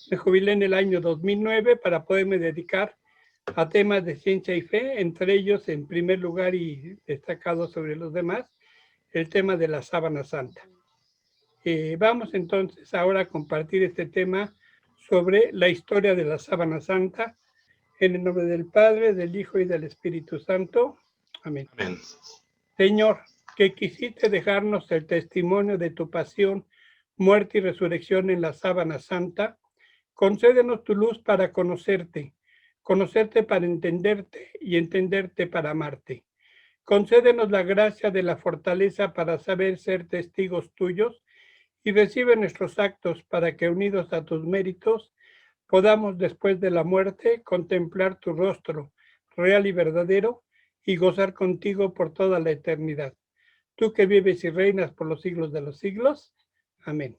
Me jubilé en el año 2009 para poderme dedicar a temas de ciencia y fe, entre ellos, en primer lugar y destacado sobre los demás, el tema de la sábana santa. Vamos entonces ahora a compartir este tema sobre la historia de la sábana santa, en el nombre del Padre, del Hijo y del Espíritu Santo. Amén. Amén. Señor, que quisiste dejarnos el testimonio de tu pasión, muerte y resurrección en la sábana santa, concédenos tu luz para conocerte, conocerte para entenderte y entenderte para amarte. Concédenos la gracia de la fortaleza para saber ser testigos tuyos y recibe nuestros actos para que, unidos a tus méritos, podamos después de la muerte contemplar tu rostro real y verdadero y gozar contigo por toda la eternidad. Tú que vives y reinas por los siglos de los siglos. Amén.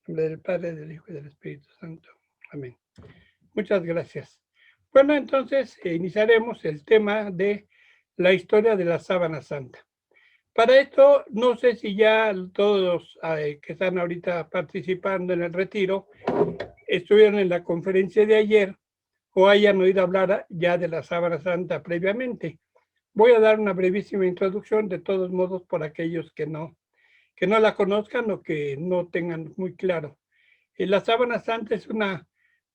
En nombre del Padre, del Hijo y del Espíritu Santo. Amén. Muchas gracias. Bueno, entonces iniciaremos el tema de la historia de la sábana santa. Para esto, no sé si ya todos que están ahorita participando en el retiro estuvieron en la conferencia de ayer o hayan oído hablar ya de la sábana santa previamente. Voy a dar una brevísima introducción, de todos modos, por aquellos que no la conozcan o que no tengan muy claro. La sábana santa es una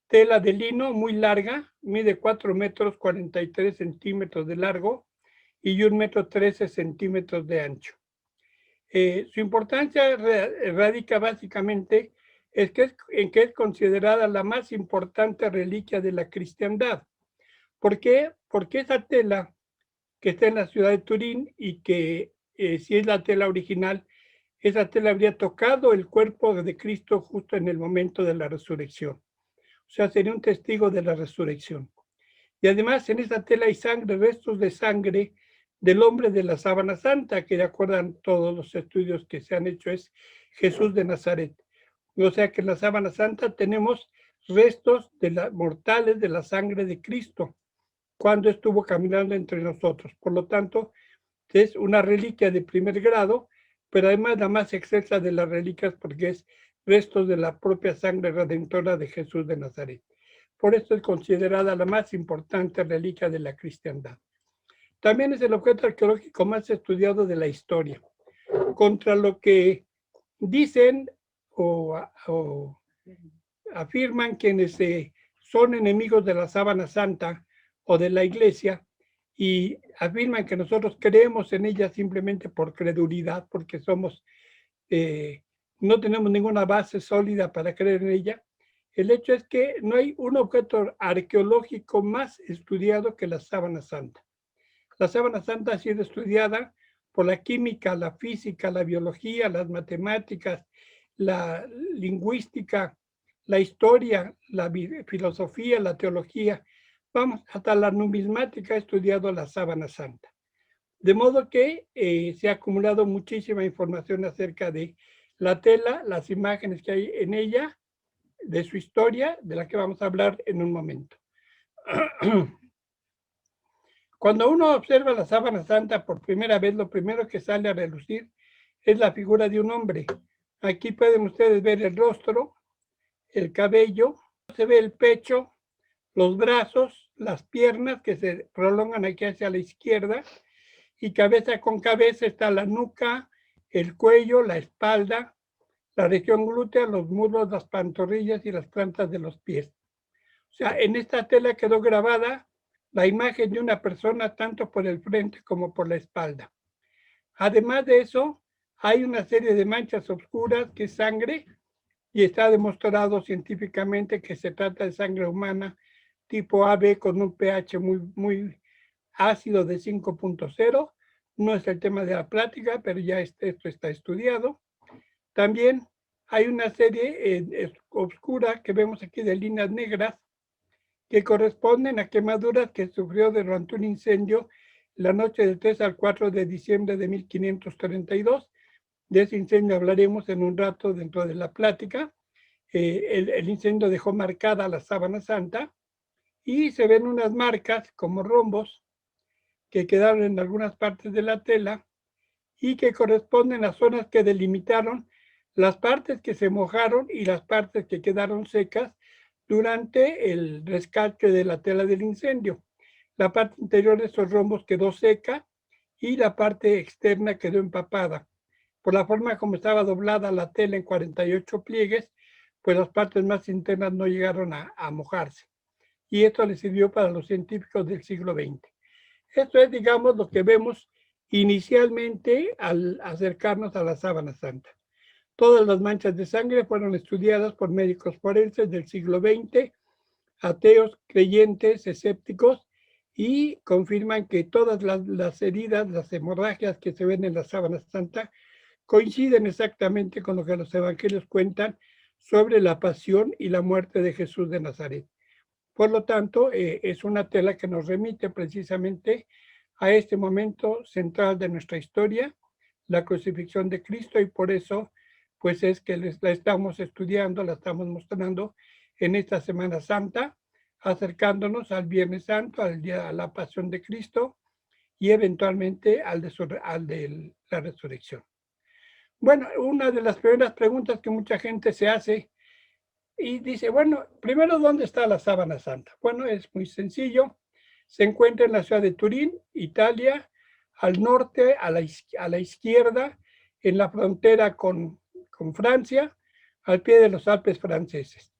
tela de lino muy larga, mide 4 metros 43 centímetros de largo y 1 metro 13 centímetros de ancho. Su importancia radica básicamente en que es considerada la más importante reliquia de la cristiandad. ¿Por qué? Porque esa tela que está en la ciudad de Turín y que si es la tela original, esa tela habría tocado el cuerpo de Cristo justo en el momento de la resurrección. O sea, sería un testigo de la resurrección. Y además en esa tela hay sangre, restos de sangre del hombre de la sábana santa, que de acuerdo a todos los estudios que se han hecho es Jesús de Nazaret. O sea que en la sábana santa tenemos restos mortales de la sangre de Cristo cuando estuvo caminando entre nosotros. Por lo tanto, es una reliquia de primer grado, pero además la más excelsa de las reliquias porque es restos de la propia sangre redentora de Jesús de Nazaret. Por eso es considerada la más importante reliquia de la cristiandad. También es el objeto arqueológico más estudiado de la historia. Contra lo que dicen o afirman quienes son enemigos de la sábana santa o de la iglesia y afirman que nosotros creemos en ella simplemente por credulidad, porque no tenemos ninguna base sólida para creer en ella. El hecho es que no hay un objeto arqueológico más estudiado que la sábana santa. La sábana santa ha sido estudiada por la química, la física, la biología, las matemáticas, la lingüística, la historia, la filosofía, la teología. Vamos, hasta la numismática ha estudiado la sábana santa. De modo que se ha acumulado muchísima información acerca de la tela, las imágenes que hay en ella, de su historia, de la que vamos a hablar en un momento. Cuando uno observa la sábana santa por primera vez, lo primero que sale a relucir es la figura de un hombre. Aquí pueden ustedes ver el rostro, el cabello, se ve el pecho, los brazos, las piernas que se prolongan aquí hacia la izquierda y cabeza con cabeza está la nuca, el cuello, la espalda, la región glútea, los muslos, las pantorrillas y las plantas de los pies. O sea, en esta tela quedó grabada la imagen de una persona tanto por el frente como por la espalda. Además de eso, hay una serie de manchas oscuras que es sangre y está demostrado científicamente que se trata de sangre humana tipo AB con un pH muy ácido de 5.0. No es el tema de la plática, pero ya esto está estudiado. También hay una serie oscura que vemos aquí de líneas negras que corresponden a quemaduras que sufrió durante un incendio la noche del 3 al 4 de diciembre de 1532. De ese incendio hablaremos en un rato dentro de la plática. El incendio dejó marcada la sábana santa y se ven unas marcas como rombos que quedaron en algunas partes de la tela y que corresponden a zonas que delimitaron las partes que se mojaron y las partes que quedaron secas durante el rescate de la tela del incendio. La parte interior de estos rombos quedó seca y la parte externa quedó empapada. Por la forma como estaba doblada la tela en 48 pliegues, pues las partes más internas no llegaron a mojarse. Y esto le sirvió para los científicos del siglo XX. Esto es, digamos, lo que vemos inicialmente al acercarnos a la sábana santa. Todas las manchas de sangre fueron estudiadas por médicos forenses del siglo XX, ateos, creyentes, escépticos, y confirman que todas las heridas, las hemorragias que se ven en la sábana santa coinciden exactamente con lo que los evangelios cuentan sobre la pasión y la muerte de Jesús de Nazaret. Por lo tanto, es una tela que nos remite precisamente a este momento central de nuestra historia, la crucifixión de Cristo, y por eso pues es que la estamos estudiando, la estamos mostrando en esta Semana Santa, acercándonos al Viernes Santo, al día de la Pasión de Cristo y eventualmente al de la resurrección. Bueno, una de las primeras preguntas que mucha gente se hace y dice, bueno, primero, ¿dónde está la sábana santa? Bueno, es muy sencillo. Se encuentra en la ciudad de Turín, Italia, al norte, a la izquierda, en la frontera con Francia, al pie de los Alpes franceses.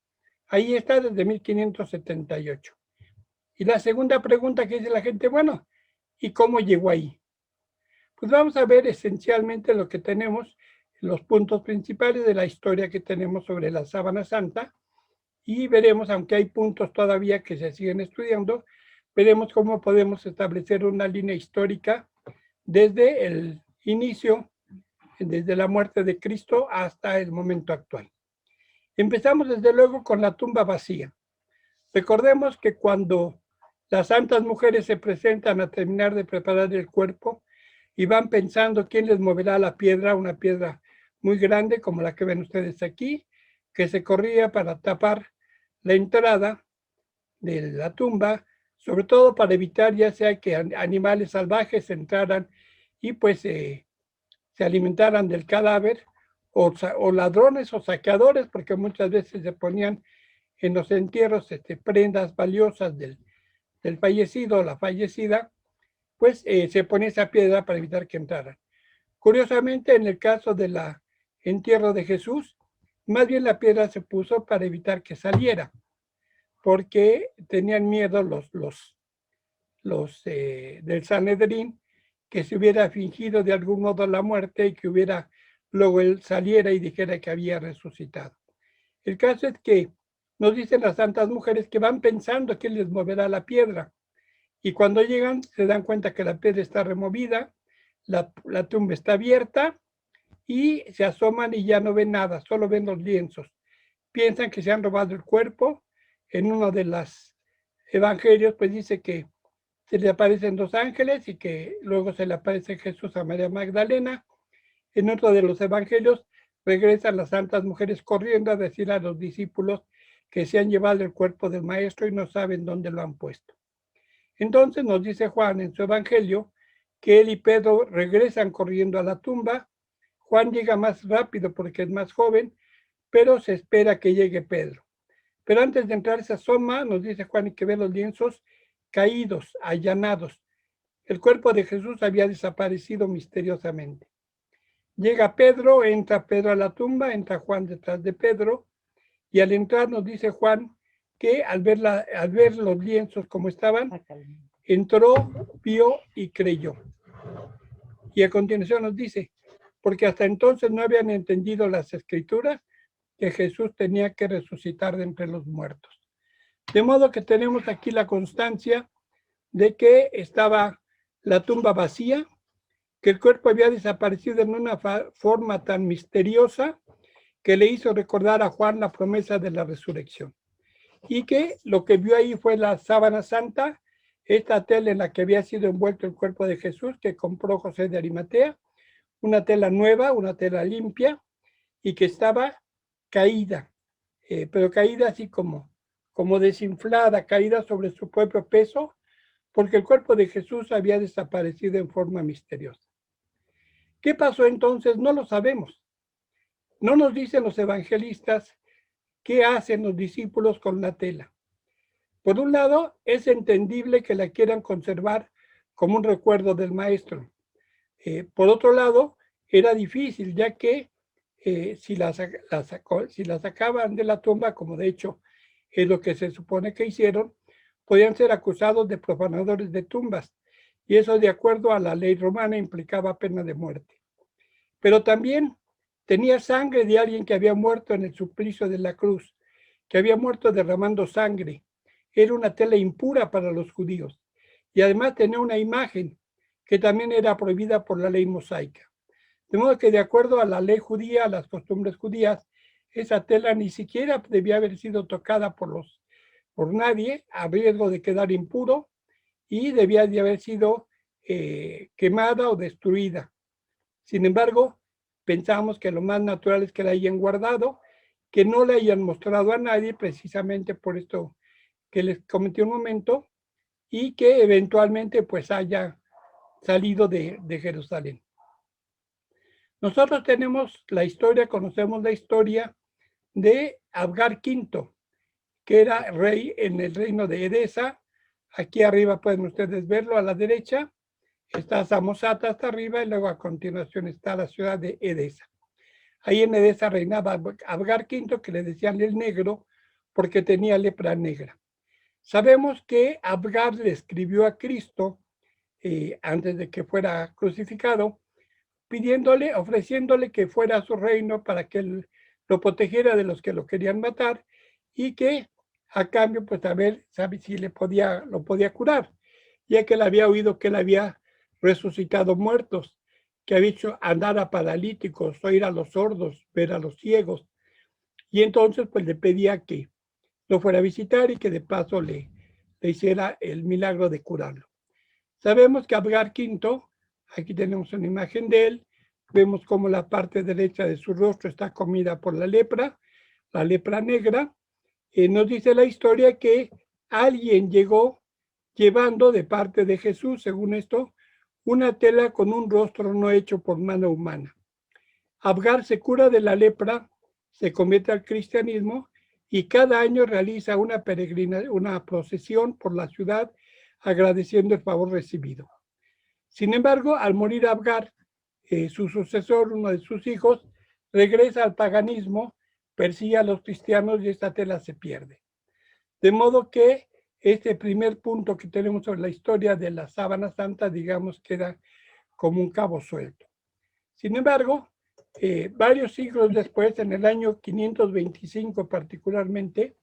Ahí está desde 1578. Y la segunda pregunta que dice la gente, bueno, ¿y cómo llegó ahí? Pues vamos a ver esencialmente lo que tenemos, los puntos principales de la historia que tenemos sobre la sábana santa, y veremos, aunque hay puntos todavía que se siguen estudiando, veremos cómo podemos establecer una línea histórica desde el inicio, desde la muerte de Cristo hasta el momento actual. Empezamos desde luego con la tumba vacía. Recordemos que cuando las santas mujeres se presentan a terminar de preparar el cuerpo y van pensando quién les moverá la piedra, una piedra muy grande como la que ven ustedes aquí, que se corría para tapar la entrada de la tumba, sobre todo para evitar ya sea que animales salvajes entraran y pues se alimentaran del cadáver, o ladrones o saqueadores, porque muchas veces se ponían en los entierros prendas valiosas del fallecido o la fallecida, pues se ponía esa piedra para evitar que entraran. Curiosamente, en el caso del entierro de Jesús, más bien la piedra se puso para evitar que saliera, porque tenían miedo los del Sanedrín que se hubiera fingido de algún modo la muerte y que luego él saliera y dijera que había resucitado. El caso es que nos dicen las santas mujeres que van pensando que les moverá la piedra, y cuando llegan se dan cuenta que la piedra está removida, la tumba está abierta, y se asoman y ya no ven nada, solo ven los lienzos. Piensan que se han robado el cuerpo. En uno de los evangelios pues dice que se le aparecen dos ángeles y que luego se le aparece Jesús a María Magdalena. En otro de los evangelios regresan las santas mujeres corriendo a decir a los discípulos que se han llevado el cuerpo del maestro y no saben dónde lo han puesto. Entonces nos dice Juan en su evangelio que él y Pedro regresan corriendo a la tumba. Juan llega más rápido porque es más joven, pero se espera que llegue Pedro. Pero antes de entrar se asoma, nos dice Juan, y que ve los lienzos caídos, allanados. El cuerpo de Jesús había desaparecido misteriosamente. Llega Pedro, entra Pedro a la tumba, entra Juan detrás de Pedro, y al entrar nos dice Juan que al ver los lienzos como estaban, entró, vio y creyó. Y a continuación nos dice, porque hasta entonces no habían entendido las escrituras que Jesús tenía que resucitar de entre los muertos. De modo que tenemos aquí la constancia de que estaba la tumba vacía, que el cuerpo había desaparecido en una forma tan misteriosa que le hizo recordar a Juan la promesa de la resurrección. Y que lo que vio ahí fue la sábana santa, esta tela en la que había sido envuelto el cuerpo de Jesús, que compró José de Arimatea, una tela nueva, una tela limpia, y que estaba caída, pero caída así como desinflada, caída sobre su propio peso, porque el cuerpo de Jesús había desaparecido en forma misteriosa. ¿Qué pasó entonces? No lo sabemos. No nos dicen los evangelistas ¿qué hacen los discípulos con la tela? Por un lado, es entendible que la quieran conservar como un recuerdo del maestro. Por otro lado, era difícil, ya que si la sacaban de la tumba, como de hecho es lo que se supone que hicieron, podían ser acusados de profanadores de tumbas, y eso, de acuerdo a la ley romana, implicaba pena de muerte. Pero también tenía sangre de alguien que había muerto en el suplicio de la cruz, que había muerto derramando sangre. Era una tela impura para los judíos, y además tenía una imagen que también era prohibida por la ley mosaica. De modo que, de acuerdo a la ley judía, a las costumbres judías, esa tela ni siquiera debía haber sido tocada por nadie, a riesgo de quedar impuro, y debía de haber sido quemada o destruida. Sin embargo, pensamos que lo más natural es que la hayan guardado, que no la hayan mostrado a nadie, precisamente por esto que les comenté un momento, y que eventualmente pues haya salido de Jerusalén. Nosotros tenemos la historia, conocemos la historia de Abgar V, que era rey en el reino de Edesa. Aquí arriba pueden ustedes verlo a la derecha. Está Samosata hasta arriba y luego a continuación está la ciudad de Edesa. Ahí en Edesa reinaba Abgar V, que le decían el negro porque tenía lepra negra. Sabemos que Abgar le escribió a Cristo antes de que fuera crucificado, pidiéndole, ofreciéndole que fuera a su reino para que él lo protegiera de los que lo querían matar, y que a cambio, pues a ver, sabe si lo podía curar, ya que él había oído que él había resucitado muertos, que había hecho andar a paralíticos, oír a los sordos, ver a los ciegos, y entonces pues le pedía que lo fuera a visitar y que de paso le hiciera el milagro de curarlo. Sabemos que Abgar V, aquí tenemos una imagen de él, vemos cómo la parte derecha de su rostro está comida por la lepra negra. Nos dice la historia que alguien llegó llevando de parte de Jesús, según esto, una tela con un rostro no hecho por mano humana. Abgar se cura de la lepra, se convierte al cristianismo y cada año realiza una procesión por la ciudad agradeciendo el favor recibido. Sin embargo, al morir Abgar, su sucesor, uno de sus hijos, regresa al paganismo, persigue a los cristianos y esta tela se pierde. De modo que este primer punto que tenemos sobre la historia de la sábana santa, digamos, queda como un cabo suelto. Sin embargo, varios siglos después, en el año 525 particularmente,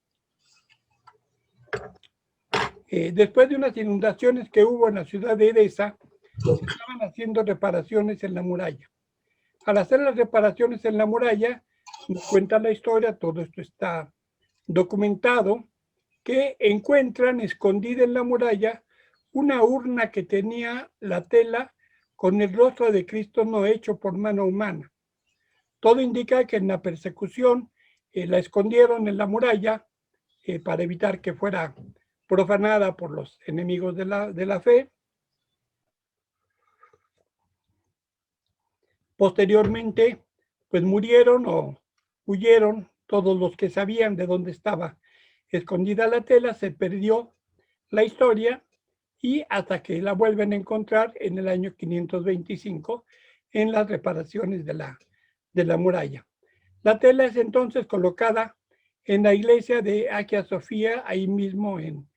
después de unas inundaciones que hubo en la ciudad de Edesa, estaban haciendo reparaciones en la muralla. Al hacer las reparaciones en la muralla, nos cuenta la historia, todo esto está documentado, que encuentran escondida en la muralla una urna que tenía la tela con el rostro de Cristo no hecho por mano humana. Todo indica que en la persecución la escondieron en la muralla para evitar que fuera profanada por los enemigos de la fe. Posteriormente, pues murieron o huyeron todos los que sabían de dónde estaba escondida la tela, se perdió la historia y hasta que la vuelven a encontrar en el año 525 en las reparaciones de la muralla. La tela es entonces colocada en la iglesia de Hagia Sofía, ahí mismo en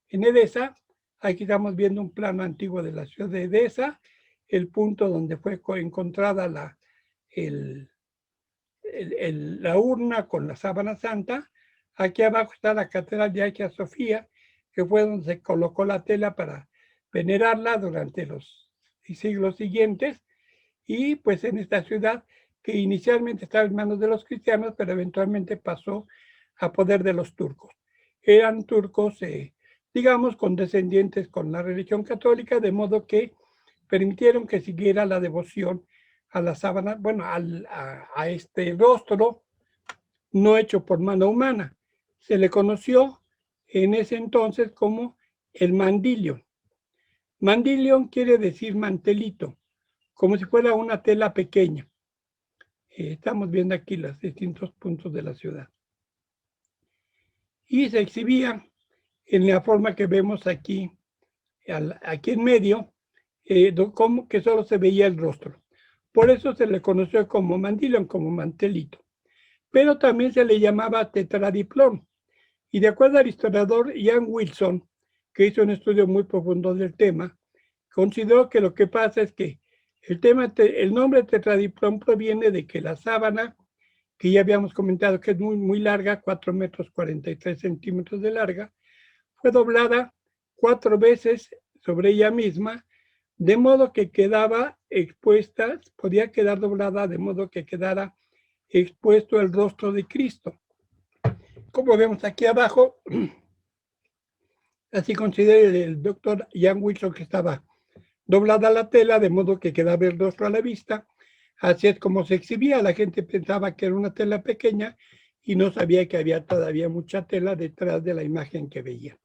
Edesa. Aquí estamos viendo un plano antiguo de la ciudad de Edesa, el punto donde fue encontrada la urna con la sábana santa. Aquí abajo está la catedral de Hagia Sofía, que fue donde se colocó la tela para venerarla durante los siglos siguientes. Y pues en esta ciudad, que inicialmente estaba en manos de los cristianos, pero eventualmente pasó a poder de los turcos. Eran turcos, digamos, condescendientes con la religión católica, de modo que permitieron que siguiera la devoción a la sábana, bueno, a este rostro no hecho por mano humana. Se le conoció en ese entonces como el mandilion. Mandilion quiere decir mantelito, como si fuera una tela pequeña. Estamos viendo aquí los distintos puntos de la ciudad. y se exhibía en la forma que vemos aquí, aquí en medio, como que solo se veía el rostro. Por eso se le conoció como mandilón, como mantelito. Pero también se le llamaba tetradiplón. Y de acuerdo al historiador Ian Wilson, que hizo un estudio muy profundo del tema, consideró que lo que pasa es que el nombre tetradiplón proviene de que la sábana, que ya habíamos comentado que es muy, muy larga, 4 metros 43 centímetros de larga, fue doblada 4 veces sobre ella misma, de modo que quedaba expuesta, podía quedar doblada de modo que quedara expuesto el rostro de Cristo. Como vemos aquí abajo, así considera el doctor Ian Wilson que estaba doblada la tela, de modo que quedaba el rostro a la vista. Así es como se exhibía. La gente pensaba que era una tela pequeña y no sabía que había todavía mucha tela detrás de la imagen que veía.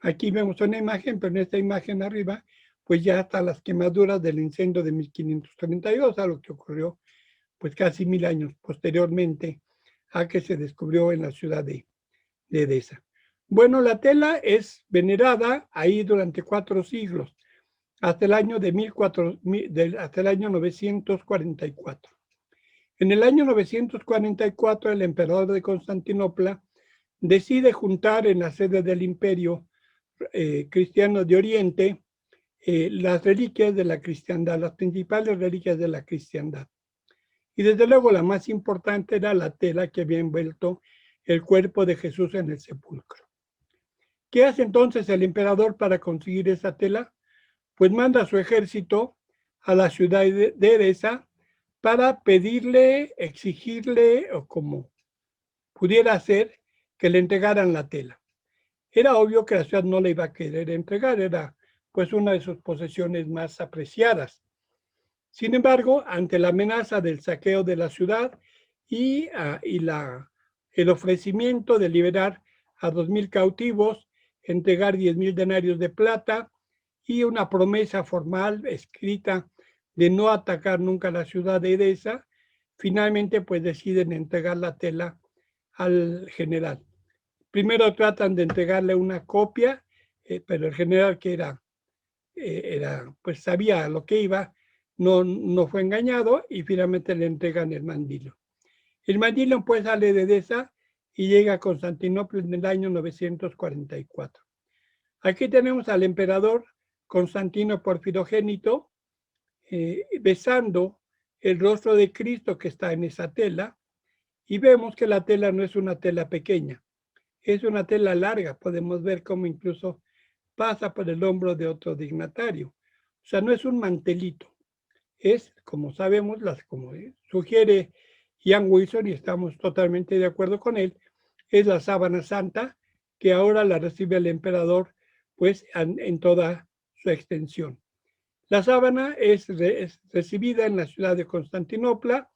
Aquí vemos una imagen, pero en esta imagen arriba, pues ya están las quemaduras del incendio de 1532, algo que ocurrió pues casi 1000 años posteriormente a que se descubrió en la ciudad de Edesa. Bueno, la tela es venerada ahí durante 4 siglos, hasta el año hasta el año 944. En el año 944, el emperador de Constantinopla decide juntar en la sede del imperio cristiano de Oriente las reliquias de la cristiandad, las principales reliquias de la cristiandad. Y desde luego la más importante era la tela que había envuelto el cuerpo de Jesús en el sepulcro. ¿Qué hace entonces el emperador para conseguir esa tela? Pues manda a su ejército a la ciudad de Edesa para pedirle, exigirle, o como pudiera hacer, que le entregaran la tela. Era obvio que la ciudad no le iba a querer entregar, era pues una de sus posesiones más apreciadas. Sin embargo, ante la amenaza del saqueo de la ciudad y el ofrecimiento de liberar a 2000 cautivos, entregar 10,000 denarios de plata y una promesa formal escrita de no atacar nunca la ciudad de Edesa, finalmente pues deciden entregar la tela al general. Primero tratan de entregarle una copia, pero el general que pues sabía lo que iba, no fue engañado y finalmente le entregan el mandilo. El mandilo pues sale de Edesa y llega a Constantinopla en el año 944. Aquí tenemos al emperador Constantino Porfirogénito besando el rostro de Cristo que está en esa tela, y vemos que la tela no es una tela pequeña, es una tela larga. Podemos ver cómo incluso pasa por el hombro de otro dignatario. O sea, no es un mantelito, es, como sabemos, como sugiere Ian Wilson, y estamos totalmente de acuerdo con él, es la sábana santa, que ahora la recibe el emperador pues en toda su extensión. La sábana es recibida en la ciudad de Constantinopla,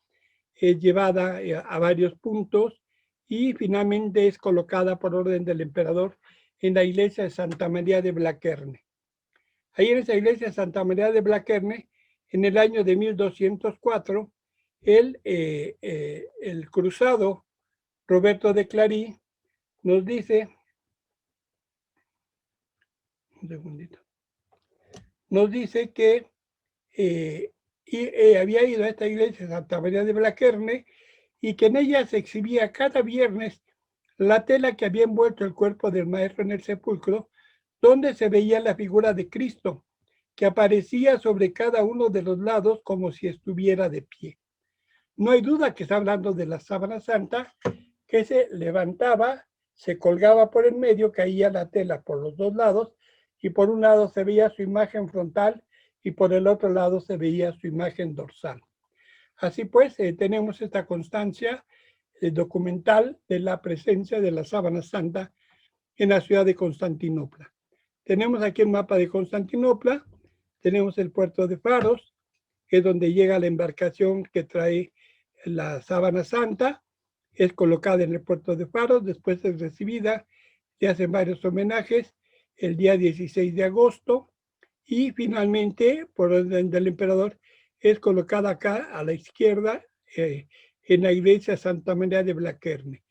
es llevada a varios puntos y finalmente es colocada por orden del emperador en la iglesia de Santa María de Blaquerne. Ahí en esa iglesia de Santa María de Blaquerne, en el año de 1204, el cruzado Roberto de Clarí nos dice, un segundito, nos dice que había ido a esta iglesia de Santa María de Blaquerne y que en ella se exhibía cada viernes la tela que había envuelto el cuerpo del maestro en el sepulcro, donde se veía la figura de Cristo, que aparecía sobre cada uno de los lados como si estuviera de pie. No hay duda que está hablando de la sábana santa, que se levantaba, se colgaba por el medio, caía la tela por los dos lados, y por un lado se veía su imagen frontal y por el otro lado se veía su imagen dorsal. Así pues, tenemos esta constancia documental de la presencia de la sábana santa en la ciudad de Constantinopla. Tenemos aquí el mapa de Constantinopla, tenemos el puerto de Faros, que es donde llega la embarcación que trae la sábana santa, es colocada en el puerto de Faros, después es recibida, se hacen varios homenajes el día 16 de agosto y finalmente, por orden del emperador, es colocada acá a la izquierda en la iglesia Santa María de Blaquerne.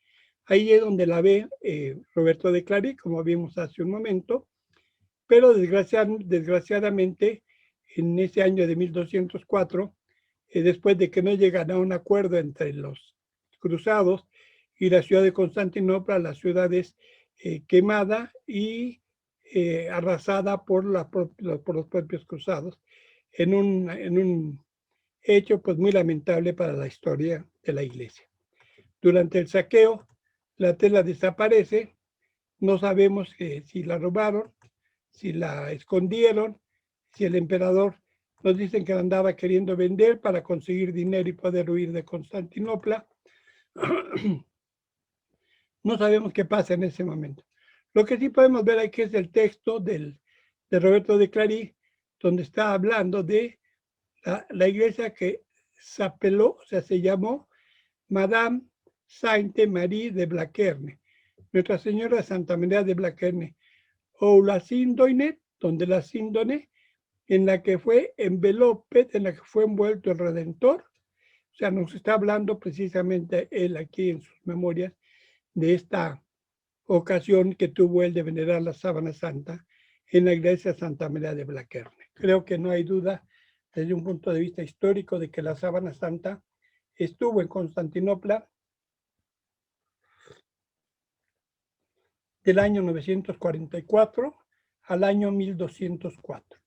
Ahí es donde la ve Roberto de Clary, como vimos hace un momento, pero desgraciadamente en ese año de 1204, después de que no llegan a un acuerdo entre los cruzados y la ciudad de Constantinopla, la ciudad es quemada y arrasada por los propios cruzados, en un hecho pues muy lamentable para la historia de la iglesia. Durante el saqueo, la tela desaparece, no sabemos si la robaron, si la escondieron, si el emperador nos dicen que la andaba queriendo vender para conseguir dinero y poder huir de Constantinopla. No sabemos qué pasa en ese momento. Lo que sí podemos ver aquí es el texto de Roberto de Clary, donde está hablando de la iglesia que se apeló, o sea, se llamó Madame Sainte Marie de Blaquerne, Nuestra Señora de Santa María de Blaquerne, o la Síndoine, donde la Síndone, en la que fue envelope, en la que fue envuelto el Redentor. O sea, nos está hablando precisamente él aquí en sus memorias de esta ocasión que tuvo él de venerar la sábana santa en la iglesia Santa María de Blaquerne. Creo que no hay duda desde un punto de vista histórico de que la sábana santa estuvo en Constantinopla del año 944 al año 1204.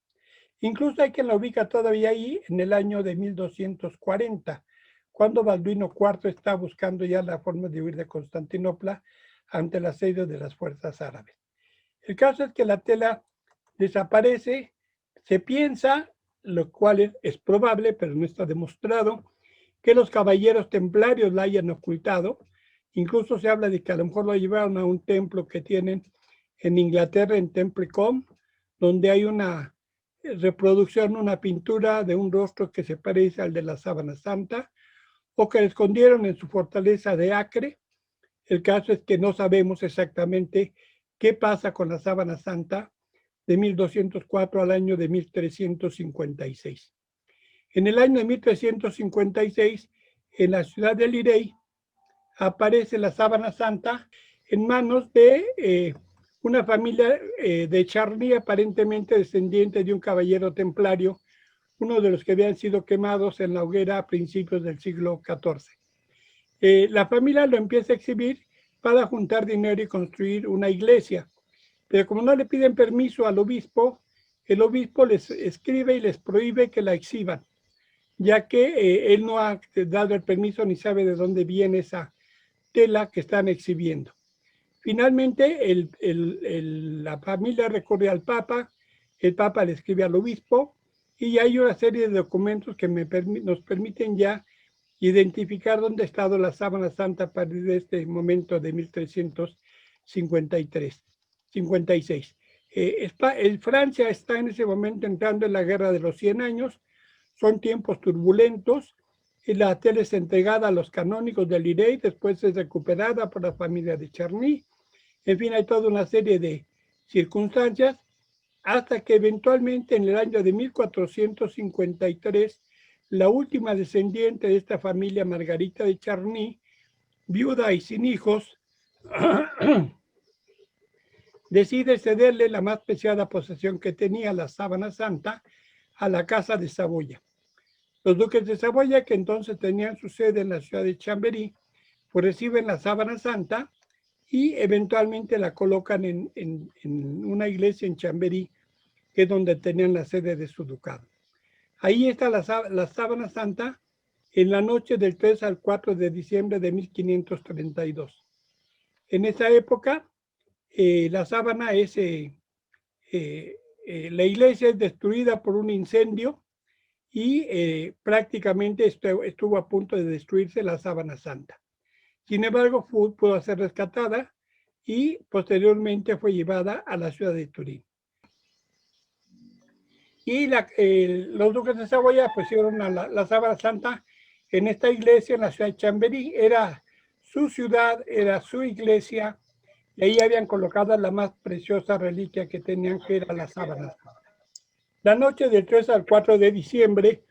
Incluso hay quien la ubica todavía ahí en el año de 1240, cuando Balduino IV está buscando ya la forma de huir de Constantinopla ante el asedio de las fuerzas árabes. El caso es que la tela desaparece, se piensa, lo cual es probable, pero no está demostrado, que los caballeros templarios la hayan ocultado. Incluso se habla de que a lo mejor lo llevaron a un templo que tienen en Inglaterra, en Temple Combe, donde hay una reproducción, una pintura de un rostro que se parece al de la sábana santa, o que la escondieron en su fortaleza de Acre. El caso es que no sabemos exactamente qué pasa con la sábana santa de 1204 al año de 1356. En el año de 1356, en la ciudad de Lirey, aparece la sábana santa en manos de una familia de Charny, aparentemente descendiente de un caballero templario, uno de los que habían sido quemados en la hoguera a principios del siglo XIV. La familia lo empieza a exhibir para juntar dinero y construir una iglesia, pero como no le piden permiso al obispo, el obispo les escribe y les prohíbe que la exhiban, ya que él no ha dado el permiso ni sabe de dónde viene esa tela que están exhibiendo. Finalmente, la familia recurre al Papa, el Papa le escribe al obispo y hay una serie de documentos que nos permiten ya identificar dónde ha estado la sábana santa a partir de este momento de 1356. Francia está en ese momento entrando en la Guerra de los 100 años, son tiempos turbulentos, y la tela es entregada a los canónigos de Lirey, después es recuperada por la familia de Charny. En fin, hay toda una serie de circunstancias hasta que eventualmente en el año de 1453, la última descendiente de esta familia, Margarita de Charny, viuda y sin hijos, decide cederle la más preciada posesión que tenía, la sábana santa, a la casa de Saboya. Los duques de Saboya, que entonces tenían su sede en la ciudad de Chambéry, pues reciben la sábana santa y eventualmente la colocan en una iglesia en Chambéry, que es donde tenían la sede de su ducado. Ahí está la sábana santa en la noche del 3 al 4 de diciembre de 1532. En esa época, la sábana es, la iglesia es destruida por un incendio y prácticamente estuvo a punto de destruirse la sábana santa. Sin embargo, pudo ser rescatada y posteriormente fue llevada a la ciudad de Turín. Y los duques de Saboya pusieron la sábana santa en esta iglesia en la ciudad de Chambéry. Era su ciudad, era su iglesia, y ahí habían colocado la más preciosa reliquia que tenían, que era la sábana santa. La noche del 3 al 4 de diciembre,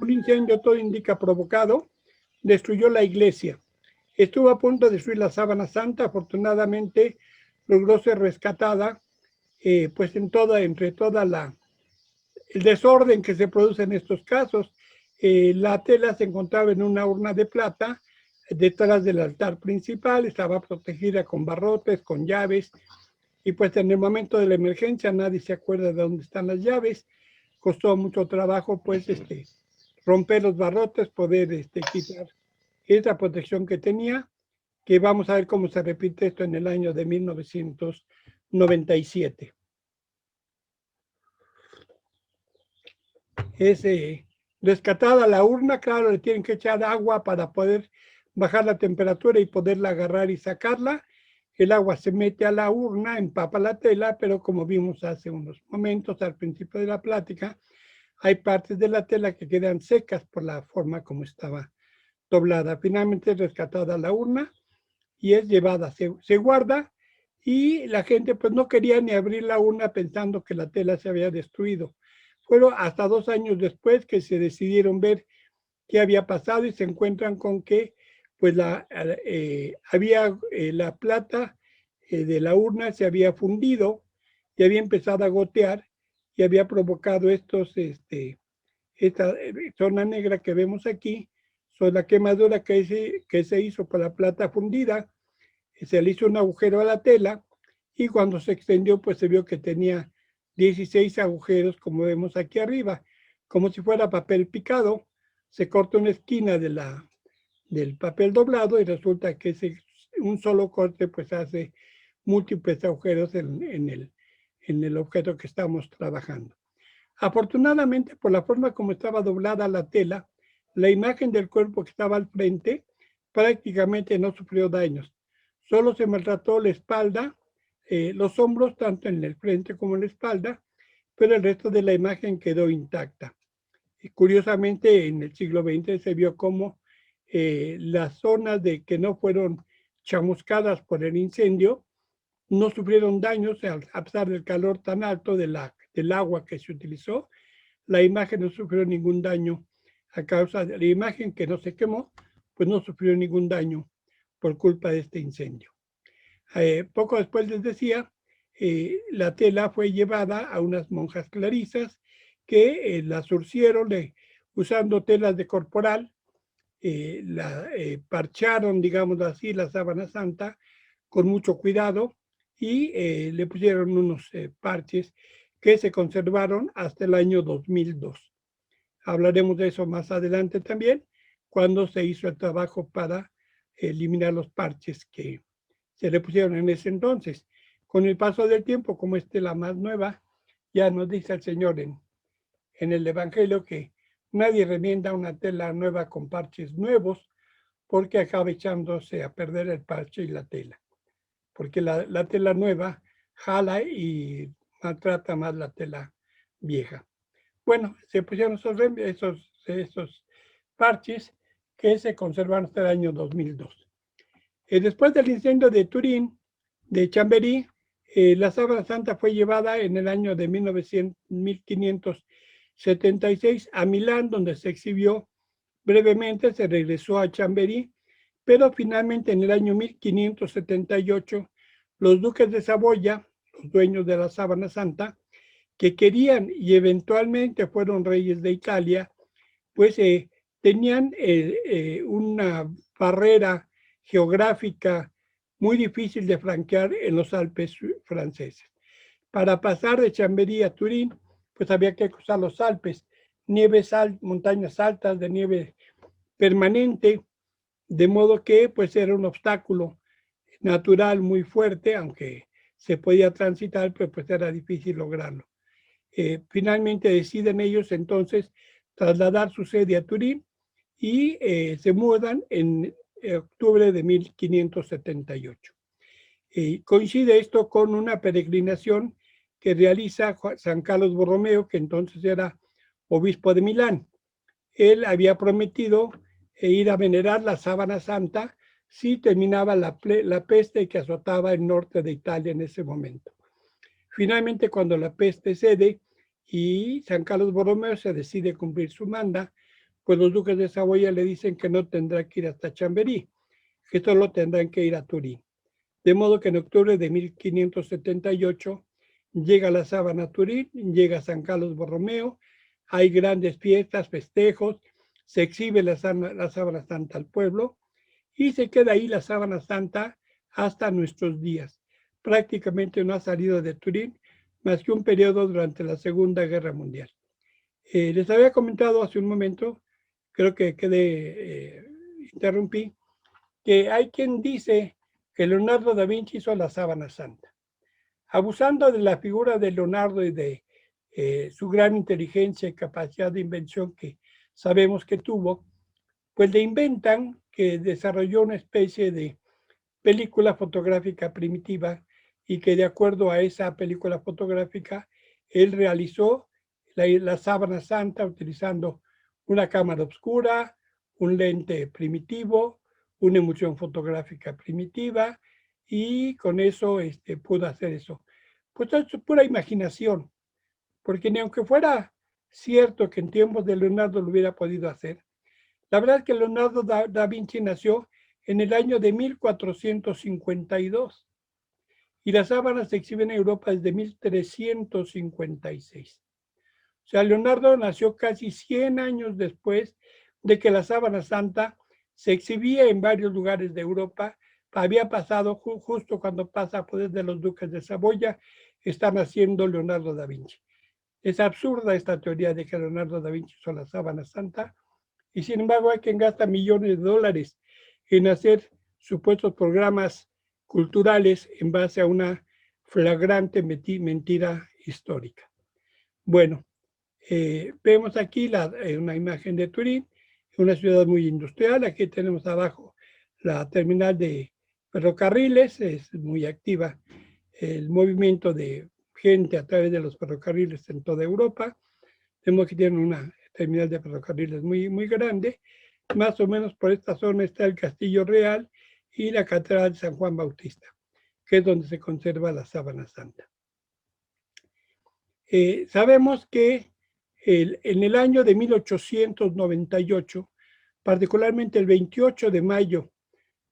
un incendio, todo indica provocado, destruyó la iglesia. Estuvo a punto de destruir la sábana santa, afortunadamente logró ser rescatada, pues entre toda el desorden que se produce en estos casos. La tela se encontraba en una urna de plata detrás del altar principal, estaba protegida con barrotes, con llaves, y pues en el momento de la emergencia nadie se acuerda de dónde están las llaves. Costó mucho trabajo pues romper los barrotes, poder quitar esa protección que tenía, que vamos a ver cómo se repite esto en el año de 1997. Es rescatada la urna, claro, le tienen que echar agua para poder bajar la temperatura y poderla agarrar y sacarla. El agua se mete a la urna, empapa la tela, pero como vimos hace unos momentos al principio de la plática, hay partes de la tela que quedan secas por la forma como estaba doblada. Finalmente es rescatada la urna y es llevada, se guarda, y la gente pues no quería ni abrir la urna pensando que la tela se había destruido. Fueron hasta 2 años después que se decidieron ver qué había pasado y se encuentran con que pues la plata de la urna se había fundido y había empezado a gotear y había provocado esta zona negra que vemos aquí, son la quemadura que se hizo por la plata fundida. Se le hizo un agujero a la tela y cuando se extendió pues se vio que tenía 16 agujeros, como vemos aquí arriba, como si fuera papel picado. Se corta una esquina del papel doblado y resulta que un solo corte pues hace múltiples agujeros en el objeto que estamos trabajando. Afortunadamente, por la forma como estaba doblada la tela, la imagen del cuerpo que estaba al frente prácticamente no sufrió daños. Solo se maltrató la espalda, los hombros, tanto en el frente como en la espalda, pero el resto de la imagen quedó intacta. Y curiosamente, en el siglo XX se vio como las zonas que no fueron chamuscadas por el incendio no sufrieron daños a pesar del calor tan alto del agua que se utilizó. La imagen no sufrió ningún daño a causa de la imagen que no se quemó, pues no sufrió ningún daño por culpa de este incendio. Poco después les decía, la tela fue llevada a unas monjas clarisas que la surcieron usando telas de corporal, parcharon, digamos así, la sábana santa con mucho cuidado y le pusieron unos parches que se conservaron hasta el año 2002. Hablaremos de eso más adelante también, cuando se hizo el trabajo para eliminar los parches que se le pusieron en ese entonces. Con el paso del tiempo, como esta es la más nueva, ya nos dice el Señor en el Evangelio que nadie remienda una tela nueva con parches nuevos porque acaba echándose a perder el parche y la tela. Porque la tela nueva jala y maltrata más la tela vieja. Bueno, se pusieron esos parches que se conservaron hasta el año 2002. Después del incendio de Turín, de Chamberí, la sábana santa fue llevada en el año de 1576 a Milán, donde se exhibió brevemente, se regresó a Chamberí, pero finalmente en el año 1578 los duques de Saboya, los dueños de la sábana santa, que querían y eventualmente fueron reyes de Italia, pues tenían una barrera geográfica muy difícil de franquear en los Alpes franceses. Para pasar de Chamberí a Turín, pues había que cruzar los Alpes, montañas altas de nieve permanente, de modo que pues era un obstáculo natural muy fuerte, aunque se podía transitar, pero pues era difícil lograrlo. Finalmente deciden ellos entonces trasladar su sede a Turín y se mudan en octubre de 1578. Coincide esto con una peregrinación que realiza San Carlos Borromeo, que entonces era obispo de Milán. Él había prometido ir a venerar la sábana santa si terminaba la peste que azotaba el norte de Italia en ese momento. Finalmente, cuando la peste cede y San Carlos Borromeo se decide cumplir su manda, pues los duques de Saboya le dicen que no tendrá que ir hasta Chamberí. que solo tendrán que ir a Turín. De modo que en octubre de 1578 llega la sábana a Turín, llega San Carlos Borromeo, hay grandes fiestas, festejos, se exhibe la sábana santa al pueblo y se queda ahí la sábana santa hasta nuestros días. Prácticamente no ha salido de Turín más que un periodo durante la Segunda Guerra Mundial. Les había comentado hace un momento, creo que interrumpí, que hay quien dice que Leonardo da Vinci hizo la sábana santa. Abusando de la figura de Leonardo y de su gran inteligencia y capacidad de invención que sabemos que tuvo, pues le inventan que desarrolló una especie de película fotográfica primitiva y que de acuerdo a esa película fotográfica, él realizó la sábana santa utilizando una cámara oscura, un lente primitivo, una emulsión fotográfica primitiva, y con eso pudo hacer eso. Pues es pura imaginación, porque ni aunque fuera cierto que en tiempos de Leonardo lo hubiera podido hacer, la verdad es que Leonardo da Vinci nació en el año de 1452 y las sábanas se exhiben en Europa desde 1356. O sea, Leonardo nació casi 100 años después de que la sábana santa se exhibía en varios lugares de Europa. Había pasado justo cuando pasa a poder de los duques de Saboya, está naciendo Leonardo da Vinci. Es absurda esta teoría de que Leonardo da Vinci hizo la sábana santa, y sin embargo hay quien gasta millones de dólares en hacer supuestos programas culturales en base a una flagrante mentira histórica. Bueno, vemos aquí una imagen de Turín, una ciudad muy industrial. Aquí tenemos abajo la terminal de ferrocarriles, es muy activa el movimiento de gente a través de los ferrocarriles en toda Europa. Vemos que tienen una terminal de ferrocarriles muy, muy grande. Más o menos por esta zona está el Castillo Real y la Catedral de San Juan Bautista, que es donde se conserva la sábana santa. Sabemos que en el año de 1898, particularmente el 28 de mayo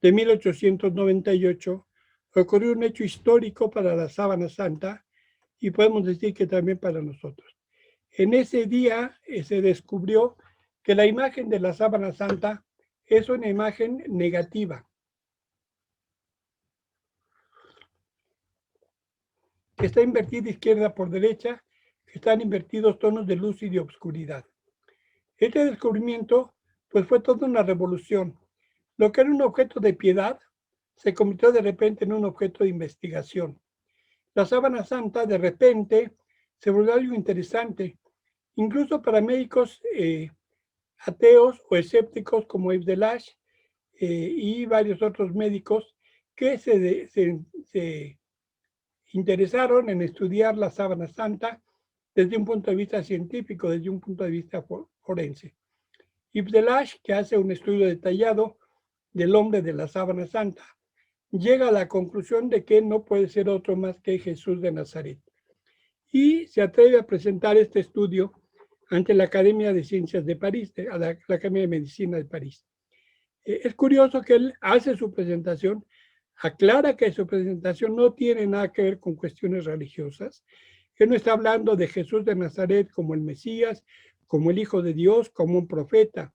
de 1898, ocurrió un hecho histórico para la sábana santa y podemos decir que también para nosotros. En ese día se descubrió que la imagen de la sábana santa es una imagen negativa, que está invertida izquierda por derecha, que están invertidos tonos de luz y de oscuridad. Este descubrimiento pues fue toda una revolución. Lo que era un objeto de piedad se convirtió de repente en un objeto de investigación. La sábana santa de repente se volvió algo interesante, incluso para médicos ateos o escépticos como Yves Delage y varios otros médicos que se interesaron en estudiar la sábana santa desde un punto de vista científico, desde un punto de vista forense. Yves Delage, que hace un estudio detallado del hombre de la sábana santa, llega a la conclusión de que no puede ser otro más que Jesús de Nazaret. Y se atreve a presentar este estudio ante la Academia de Ciencias de París, la Academia de Medicina de París. Es curioso que él hace su presentación, aclara que su presentación no tiene nada que ver con cuestiones religiosas, que no está hablando de Jesús de Nazaret como el Mesías, como el Hijo de Dios, como un profeta.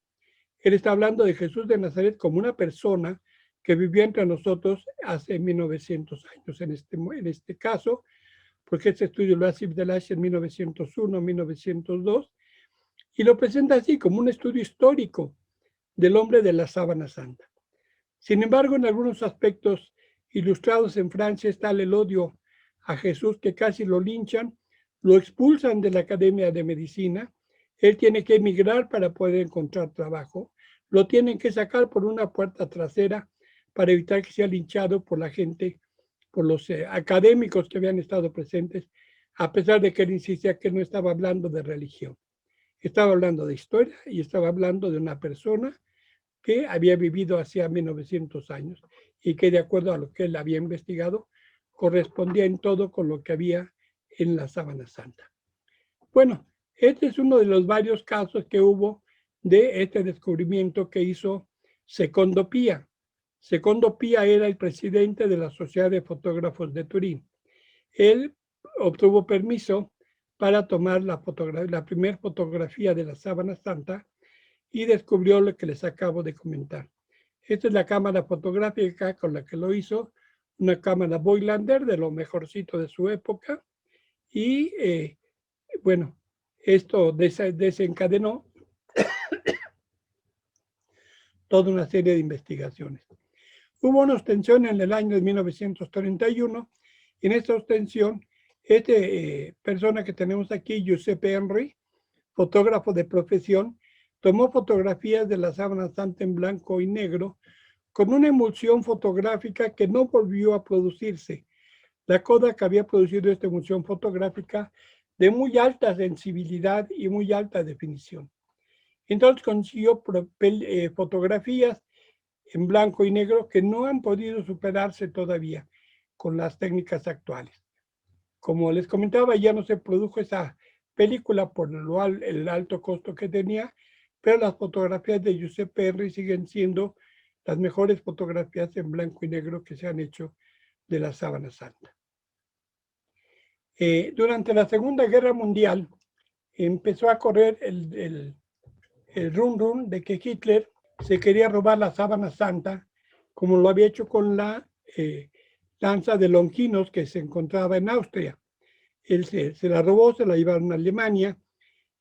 Él está hablando de Jesús de Nazaret como una persona que vivió entre nosotros hace 1900 años en este caso, porque este estudio lo hace Yves Delage en 1901, 1902, y lo presenta así como un estudio histórico del hombre de la sábana santa. Sin embargo, en algunos aspectos ilustrados en Francia está el odio a Jesús, que casi lo linchan, lo expulsan de la Academia de Medicina, él tiene que emigrar para poder encontrar trabajo, lo tienen que sacar por una puerta trasera para evitar que sea linchado por la gente, por los académicos que habían estado presentes, a pesar de que él insistía que no estaba hablando de religión. Estaba hablando de historia y estaba hablando de una persona que había vivido hacía 1900 años y que de acuerdo a lo que él había investigado, correspondía en todo con lo que había en la sábana santa. Bueno, este es uno de los varios casos que hubo de este descubrimiento que hizo Secondo Pía. Secondo Pia era el presidente de la Sociedad de Fotógrafos de Turín. Él obtuvo permiso para tomar la primera fotografía de la Sábana Santa y descubrió lo que les acabo de comentar. Esta es la cámara fotográfica con la que lo hizo, una cámara Voigtlander de lo mejorcito de su época. Y bueno, esto desencadenó toda una serie de investigaciones. Hubo una ostensión en el año de 1931, y en esta ostensión, persona que tenemos aquí, Giuseppe Henry, fotógrafo de profesión, tomó fotografías de la Sábana Santa en blanco y negro con una emulsión fotográfica que no volvió a producirse. La Kodak había producido esta emulsión fotográfica de muy alta sensibilidad y muy alta definición. Entonces consiguió fotografías en blanco y negro que no han podido superarse todavía con las técnicas actuales. Como les comentaba, ya no se produjo esa película por el alto costo que tenía, pero las fotografías de Giuseppe Henry siguen siendo las mejores fotografías en blanco y negro que se han hecho de la Sábana Santa. Durante la Segunda Guerra Mundial empezó a correr el rum de que Hitler se quería robar la Sábana Santa, como lo había hecho con la lanza de Longinos que se encontraba en Austria. Él se la robó, se la llevaron a Alemania,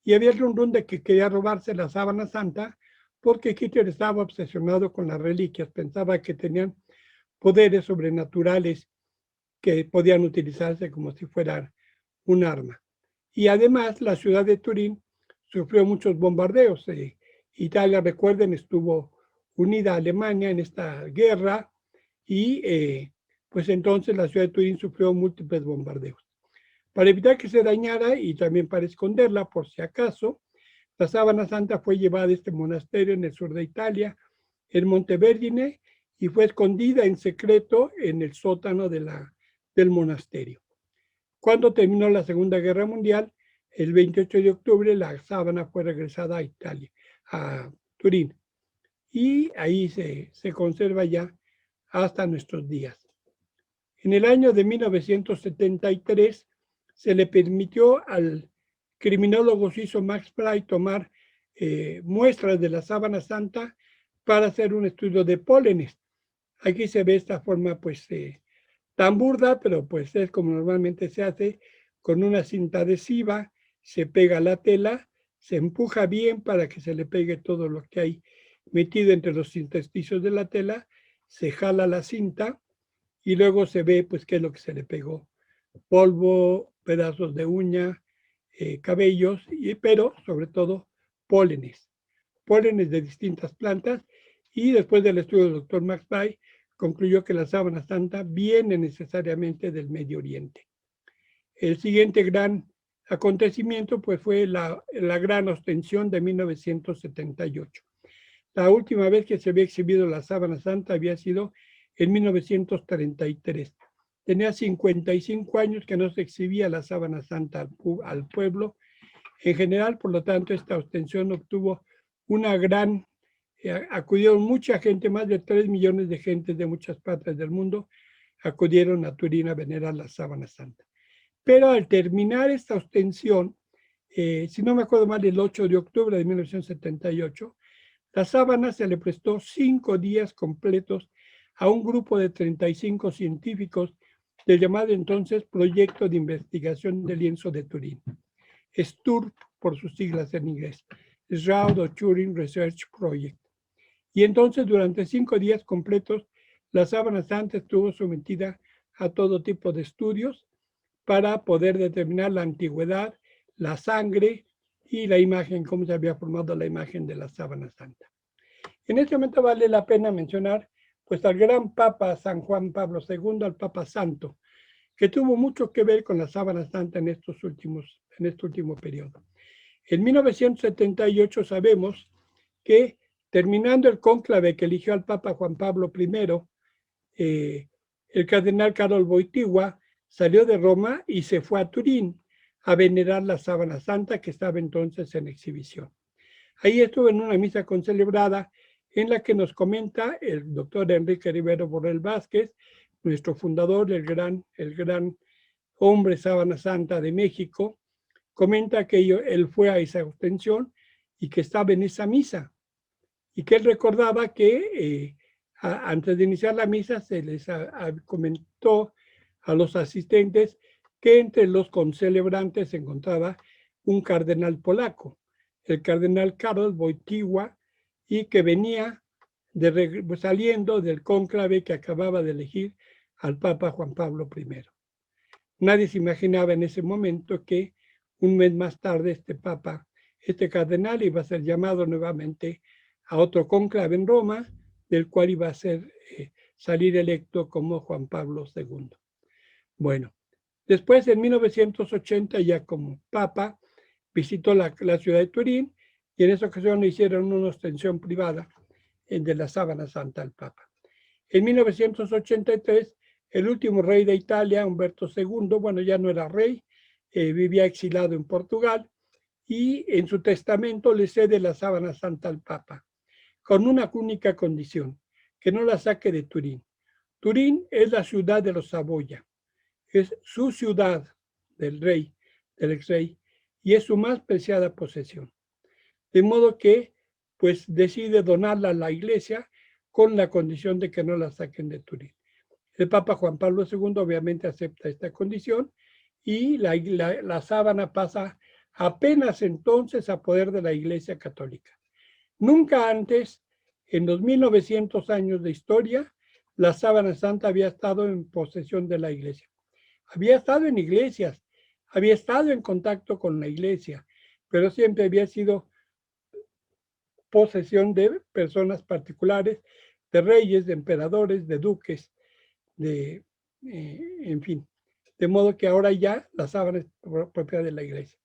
y había el rum de que quería robarse la Sábana Santa porque Hitler estaba obsesionado con las reliquias, pensaba que tenían poderes sobrenaturales que podían utilizarse como si fueran un arma. Y además la ciudad de Turín sufrió muchos bombardeos. Italia, recuerden, estuvo unida a Alemania en esta guerra, y pues entonces la ciudad de Turín sufrió múltiples bombardeos. Para evitar que se dañara y también para esconderla por si acaso, la Sábana Santa fue llevada a este monasterio en el sur de Italia, en Montevergine, y fue escondida en secreto en el sótano del monasterio. Cuando terminó la Segunda Guerra Mundial, el 28 de octubre, la sábana fue regresada a Italia, a Turín, y ahí se conserva ya hasta nuestros días. En el año de 1973 se le permitió al criminólogo suizo Max Frey tomar muestras de la Sábana Santa para hacer un estudio de pólenes. Aquí se ve esta forma pues tan burda, pero pues es como normalmente se hace, con una cinta adhesiva, se pega la tela, se empuja bien para que se le pegue todo lo que hay metido entre los intersticios de la tela, se jala la cinta y luego se ve pues qué es lo que se le pegó: polvo, pedazos de uña, cabellos, pero sobre todo pólenes de distintas plantas. Y después del estudio del doctor Max Frey, concluyó que la Sábana Santa viene necesariamente del Medio Oriente. El siguiente gran acontecimiento pues fue la gran ostensión de 1978. La última vez que se había exhibido la Sábana Santa había sido en 1933. Tenía 55 años que no se exhibía la Sábana Santa al pueblo en general, por lo tanto esta ostensión obtuvo una gran, acudieron mucha gente, más de 3 millones de gente de muchas partes del mundo acudieron a Turín a venerar la Sábana Santa. Pero al terminar esta ostensión, si no me acuerdo mal, el 8 de octubre de 1978, la sábana se le prestó 5 días completos a un grupo de 35 científicos del llamado entonces Proyecto de Investigación del Lienzo de Turín. STURP por sus siglas en inglés, Shroud of Turin Research Project. Y entonces durante 5 días completos, la Sábana Santa estuvo sometida a todo tipo de estudios para poder determinar la antigüedad, la sangre y la imagen, cómo se había formado la imagen de la Sábana Santa. En este momento vale la pena mencionar pues al gran Papa San Juan Pablo II, al Papa Santo, que tuvo mucho que ver con la Sábana Santa en este último periodo. En 1978 sabemos que, terminando el cónclave que eligió al Papa Juan Pablo I, el cardenal Karol Wojtyła salió de Roma y se fue a Turín a venerar la Sábana Santa que estaba entonces en exhibición. Ahí estuvo en una misa concelebrada en la que nos comenta el doctor Enrique Rivero Borrell Vázquez, nuestro fundador, el gran hombre Sábana Santa de México, comenta que él fue a esa ostensión y que estaba en esa misa, y que él recordaba que antes de iniciar la misa se les comentó a los asistentes que entre los concelebrantes se encontraba un cardenal polaco, el cardenal Karol Wojtyła, y que venía saliendo del cónclave que acababa de elegir al Papa Juan Pablo I. Nadie se imaginaba en ese momento que un mes más tarde este cardenal iba a ser llamado nuevamente a otro cónclave en Roma, del cual iba a salir electo como Juan Pablo II. Bueno, después en 1980 ya como papa visitó la ciudad de Turín y en esa ocasión le hicieron una ostensión privada de la Sábana Santa al Papa. En 1983, el último rey de Italia, Humberto II, bueno, ya no era rey, vivía exilado en Portugal y en su testamento le cede la Sábana Santa al Papa, con una única condición, que no la saque de Turín. Turín es la ciudad de los Saboya, es su ciudad del rey, del ex rey, y es su más preciada posesión. De modo que, pues, decide donarla a la iglesia con la condición de que no la saquen de Turín. El Papa Juan Pablo II obviamente acepta esta condición y la sábana pasa apenas entonces a poder de la Iglesia Católica. Nunca antes, en los 1900 años de historia, la sábana santa había estado en posesión de la Iglesia. Había estado en iglesias, había estado en contacto con la Iglesia, pero siempre había sido posesión de personas particulares, de reyes, de emperadores, de duques, en fin. De modo que ahora ya la sábana es propiedad de la Iglesia.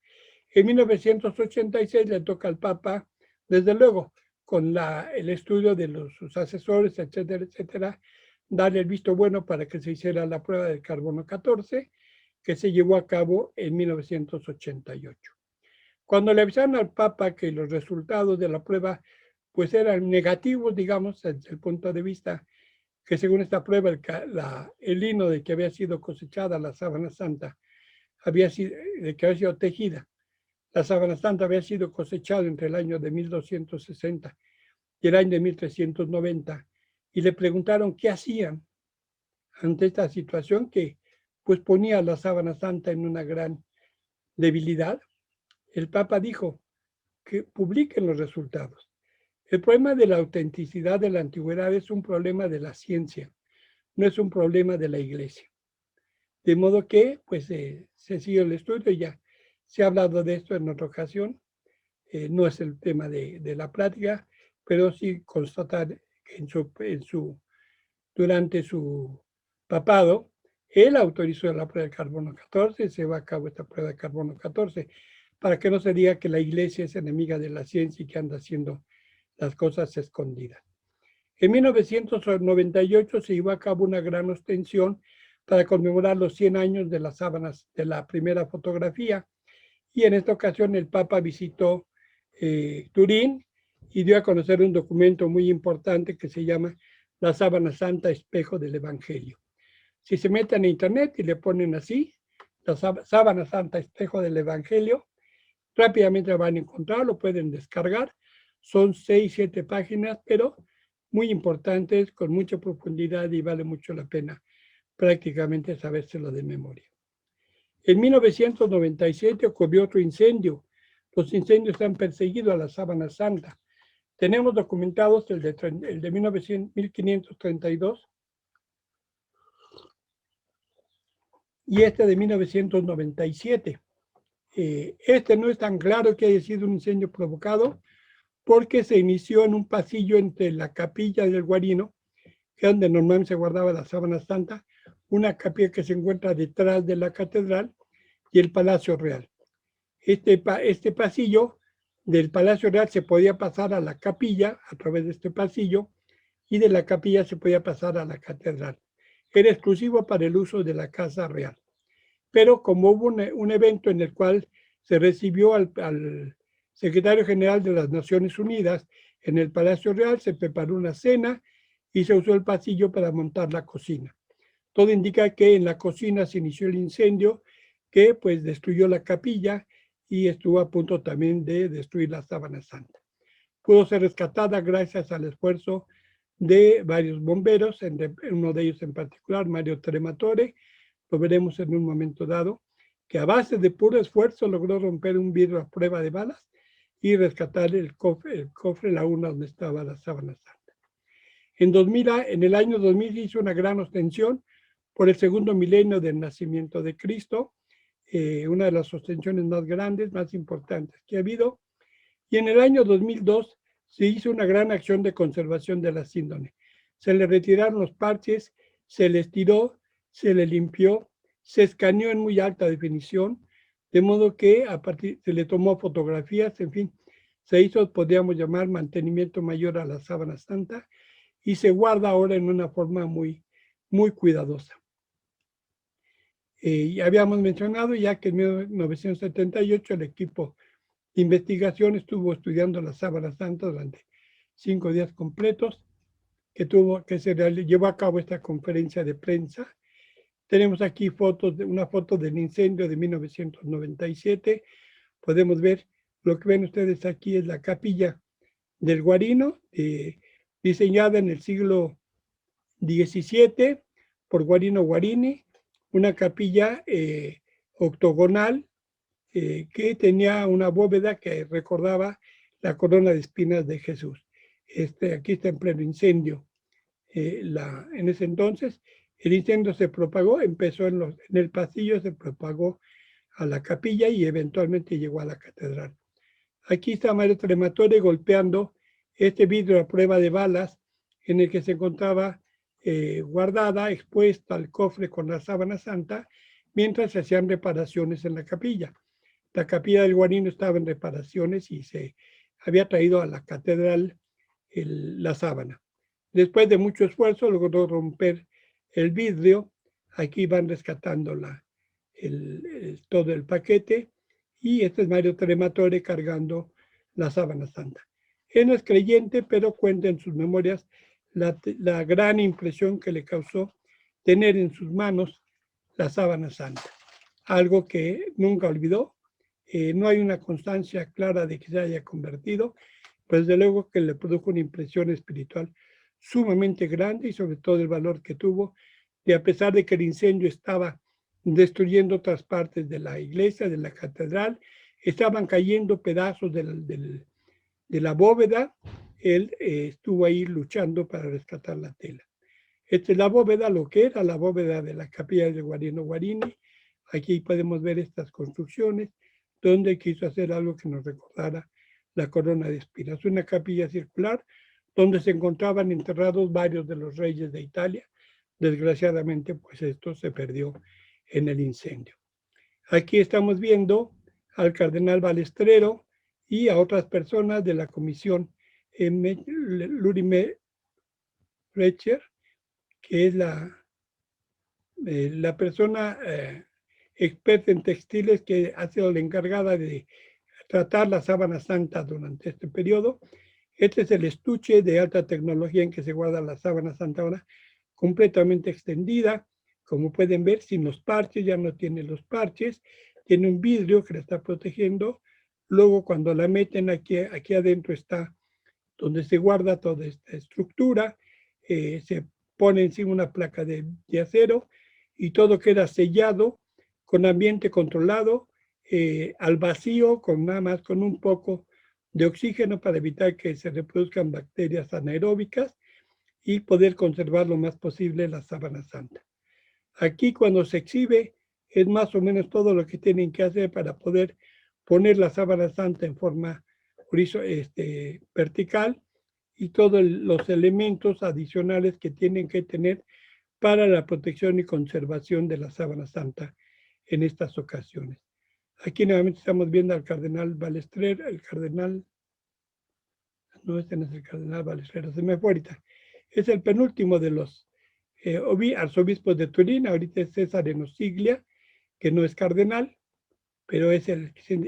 En 1986 le toca al Papa, desde luego, con el estudio de sus asesores, etcétera, etcétera, darle el visto bueno para que se hiciera la prueba del carbono 14, que se llevó a cabo en 1988. Cuando le avisaron al Papa que los resultados de la prueba pues eran negativos, digamos, desde el punto de vista que según esta prueba el lino de que había sido cosechada la sábana santa, de que había sido tejida, la sábana santa había sido cosechada entre el año de 1260 y el año de 1390, y le preguntaron qué hacían ante esta situación que pues ponía a la sábana santa en una gran debilidad. El Papa dijo que publiquen los resultados. El problema de la autenticidad de la antigüedad es un problema de la ciencia, no es un problema de la Iglesia. De modo que, pues, se siguió el estudio y ya se ha hablado de esto en otra ocasión. No es el tema de la plática, pero sí constatar que durante su papado, él autorizó la prueba de carbono 14, se va a cabo esta prueba de carbono 14, para que no se diga que la Iglesia es enemiga de la ciencia y que anda haciendo las cosas escondidas. En 1998 se llevó a cabo una gran ostensión para conmemorar los 100 años de las sábanas de la primera fotografía, y en esta ocasión el Papa visitó Turín y dio a conocer un documento muy importante que se llama La Sábana Santa, Espejo del Evangelio. Si se meten a internet y le ponen así, la Sábana Santa, Espejo del Evangelio, rápidamente van a encontrar, lo pueden descargar. Son 6, 7 páginas, pero muy importantes, con mucha profundidad y vale mucho la pena prácticamente sabérselo de memoria. En 1997 ocurrió otro incendio. Los incendios han perseguido a la Sábana Santa. Tenemos documentados el de 1532 y este de 1997. Este no es tan claro que haya sido un incendio provocado, porque se inició en un pasillo entre la capilla del Guarino, que es donde normalmente se guardaba la sábana santa, una capilla que se encuentra detrás de la catedral, y el Palacio Real. Este pasillo del Palacio Real se podía pasar a la capilla a través de este pasillo, y de la capilla se podía pasar a la catedral. Era exclusivo para el uso de la Casa Real. Pero como hubo un evento en el cual se recibió al secretario general de las Naciones Unidas, en el Palacio Real se preparó una cena y se usó el pasillo para montar la cocina. Todo indica que en la cocina se inició el incendio que pues destruyó la capilla y estuvo a punto también de destruir la sábana santa. Pudo ser rescatada gracias al esfuerzo de varios bomberos, uno de ellos en particular, Mario Trematore, lo veremos en un momento dado, que a base de puro esfuerzo logró romper un vidrio a prueba de balas y rescatar el cofre, la urna donde estaba la sábana santa. En el año 2000 hizo una gran ostensión por el segundo milenio del nacimiento de Cristo, una de las ostensiones más grandes, más importantes que ha habido. Y en el año 2002 se hizo una gran acción de conservación de la síndone. Se le retiraron los parches, se les tiró, se le limpió, se escaneó en muy alta definición, de modo que se le tomó fotografías, en fin, se hizo, podríamos llamar, mantenimiento mayor a la sábana santa y se guarda ahora en una forma muy, muy cuidadosa. Y habíamos mencionado ya que en 1978 el equipo de investigación estuvo estudiando la sábana santa durante 5 días completos, que se llevó a cabo esta conferencia de prensa. Tenemos aquí una foto del incendio de 1997. Podemos ver, lo que ven ustedes aquí es la capilla del Guarino, diseñada en el siglo XVII por Guarino Guarini, una capilla octogonal que tenía una bóveda que recordaba la corona de espinas de Jesús. Aquí está en pleno incendio. En ese entonces, el incendio se propagó, empezó en el pasillo, se propagó a la capilla y eventualmente llegó a la catedral. Aquí está Mario Trematore golpeando este vidrio a prueba de balas en el que se encontraba guardada, expuesta al cofre con la sábana santa, mientras se hacían reparaciones en la capilla. La capilla del Guarino estaba en reparaciones y se había traído a la catedral la sábana. Después de mucho esfuerzo logró romper el vidrio. Aquí van rescatando todo el paquete y este es Mario Trematore cargando la sábana santa. Él no es creyente, pero cuenta en sus memorias la gran impresión que le causó tener en sus manos la sábana santa, algo que nunca olvidó. No hay una constancia clara de que se haya convertido, pero desde luego que le produjo una impresión espiritual sumamente grande y sobre todo el valor que tuvo, y a pesar de que el incendio estaba destruyendo otras partes de la iglesia, de la catedral, estaban cayendo pedazos de la bóveda, él estuvo ahí luchando para rescatar la tela. Esta es la bóveda, lo que era la bóveda de la capilla de Guarino Guarini. Aquí podemos ver estas construcciones, donde quiso hacer algo que nos recordara la corona de espinas. Una capilla circular donde se encontraban enterrados varios de los reyes de Italia. Desgraciadamente, pues esto se perdió en el incendio. Aquí estamos viendo al cardenal Balestrero y a otras personas de la comisión Luri Recher, que es la persona experta en textiles que ha sido la encargada de tratar la sábana santa durante este periodo. Este es el estuche de alta tecnología en que se guarda la sábana santa ahora, completamente extendida. Como pueden ver, sin los parches, ya no tiene los parches, tiene un vidrio que la está protegiendo. Luego, cuando la meten aquí adentro está donde se guarda toda esta estructura, se pone encima una placa de acero y todo queda sellado con ambiente controlado, al vacío, nada más con un poco de oxígeno para evitar que se reproduzcan bacterias anaeróbicas y poder conservar lo más posible la sábana santa. Aquí cuando se exhibe es más o menos todo lo que tienen que hacer para poder poner la sábana santa en forma vertical y todos los elementos adicionales que tienen que tener para la protección y conservación de la sábana santa en estas ocasiones. Aquí nuevamente estamos viendo al cardenal Balestrero, no, este no es el cardenal Balestrero, se me fue ahorita. Es el penúltimo de los arzobispos de Turín, ahorita es Cesare Nosiglia, que no es cardenal, pero es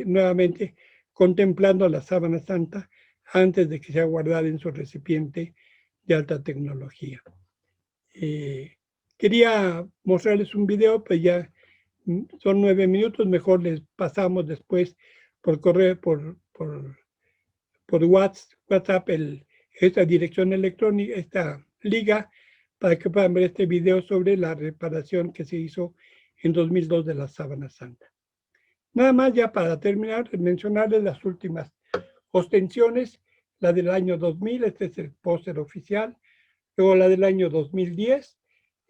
nuevamente contemplando la sábana santa antes de que sea guardada en su recipiente de alta tecnología. Quería mostrarles un video, pues ya son 9 minutos, mejor les pasamos después por correo, por WhatsApp esta dirección electrónica, esta liga, para que puedan ver este video sobre la reparación que se hizo en 2002 de la sábana santa. Nada más ya para terminar, mencionarles las últimas ostensiones, la del año 2000, este es el póster oficial, luego la del año 2010,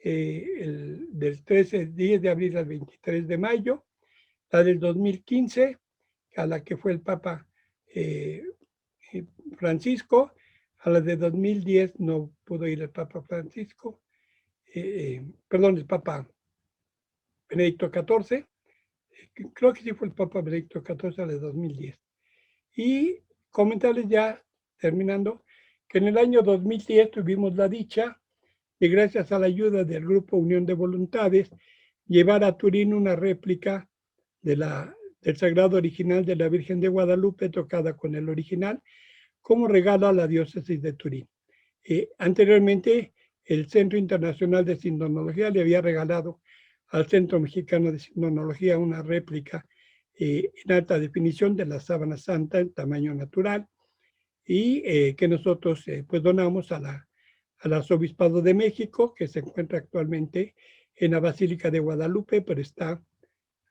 del 10 de abril al 23 de mayo, la del 2015, a la que fue el Papa Francisco, a la de 2010 no pudo ir el Papa Francisco, perdón, el Papa Benedicto XIV, creo que sí fue el Papa Benedicto XIV, a la de 2010. Y comentarles ya, terminando, que en el año 2010 tuvimos la dicha de, gracias a la ayuda del Grupo Unión de Voluntades, llevar a Turín una réplica del Sagrado Original de la Virgen de Guadalupe, tocada con el original, como regalo a la diócesis de Turín. Anteriormente, el Centro Internacional de Sindonología le había regalado al Centro Mexicano de Sindonología una réplica en alta definición de la sábana santa en tamaño natural, y que nosotros pues donamos al Arzobispado de México, que se encuentra actualmente en la Basílica de Guadalupe, pero está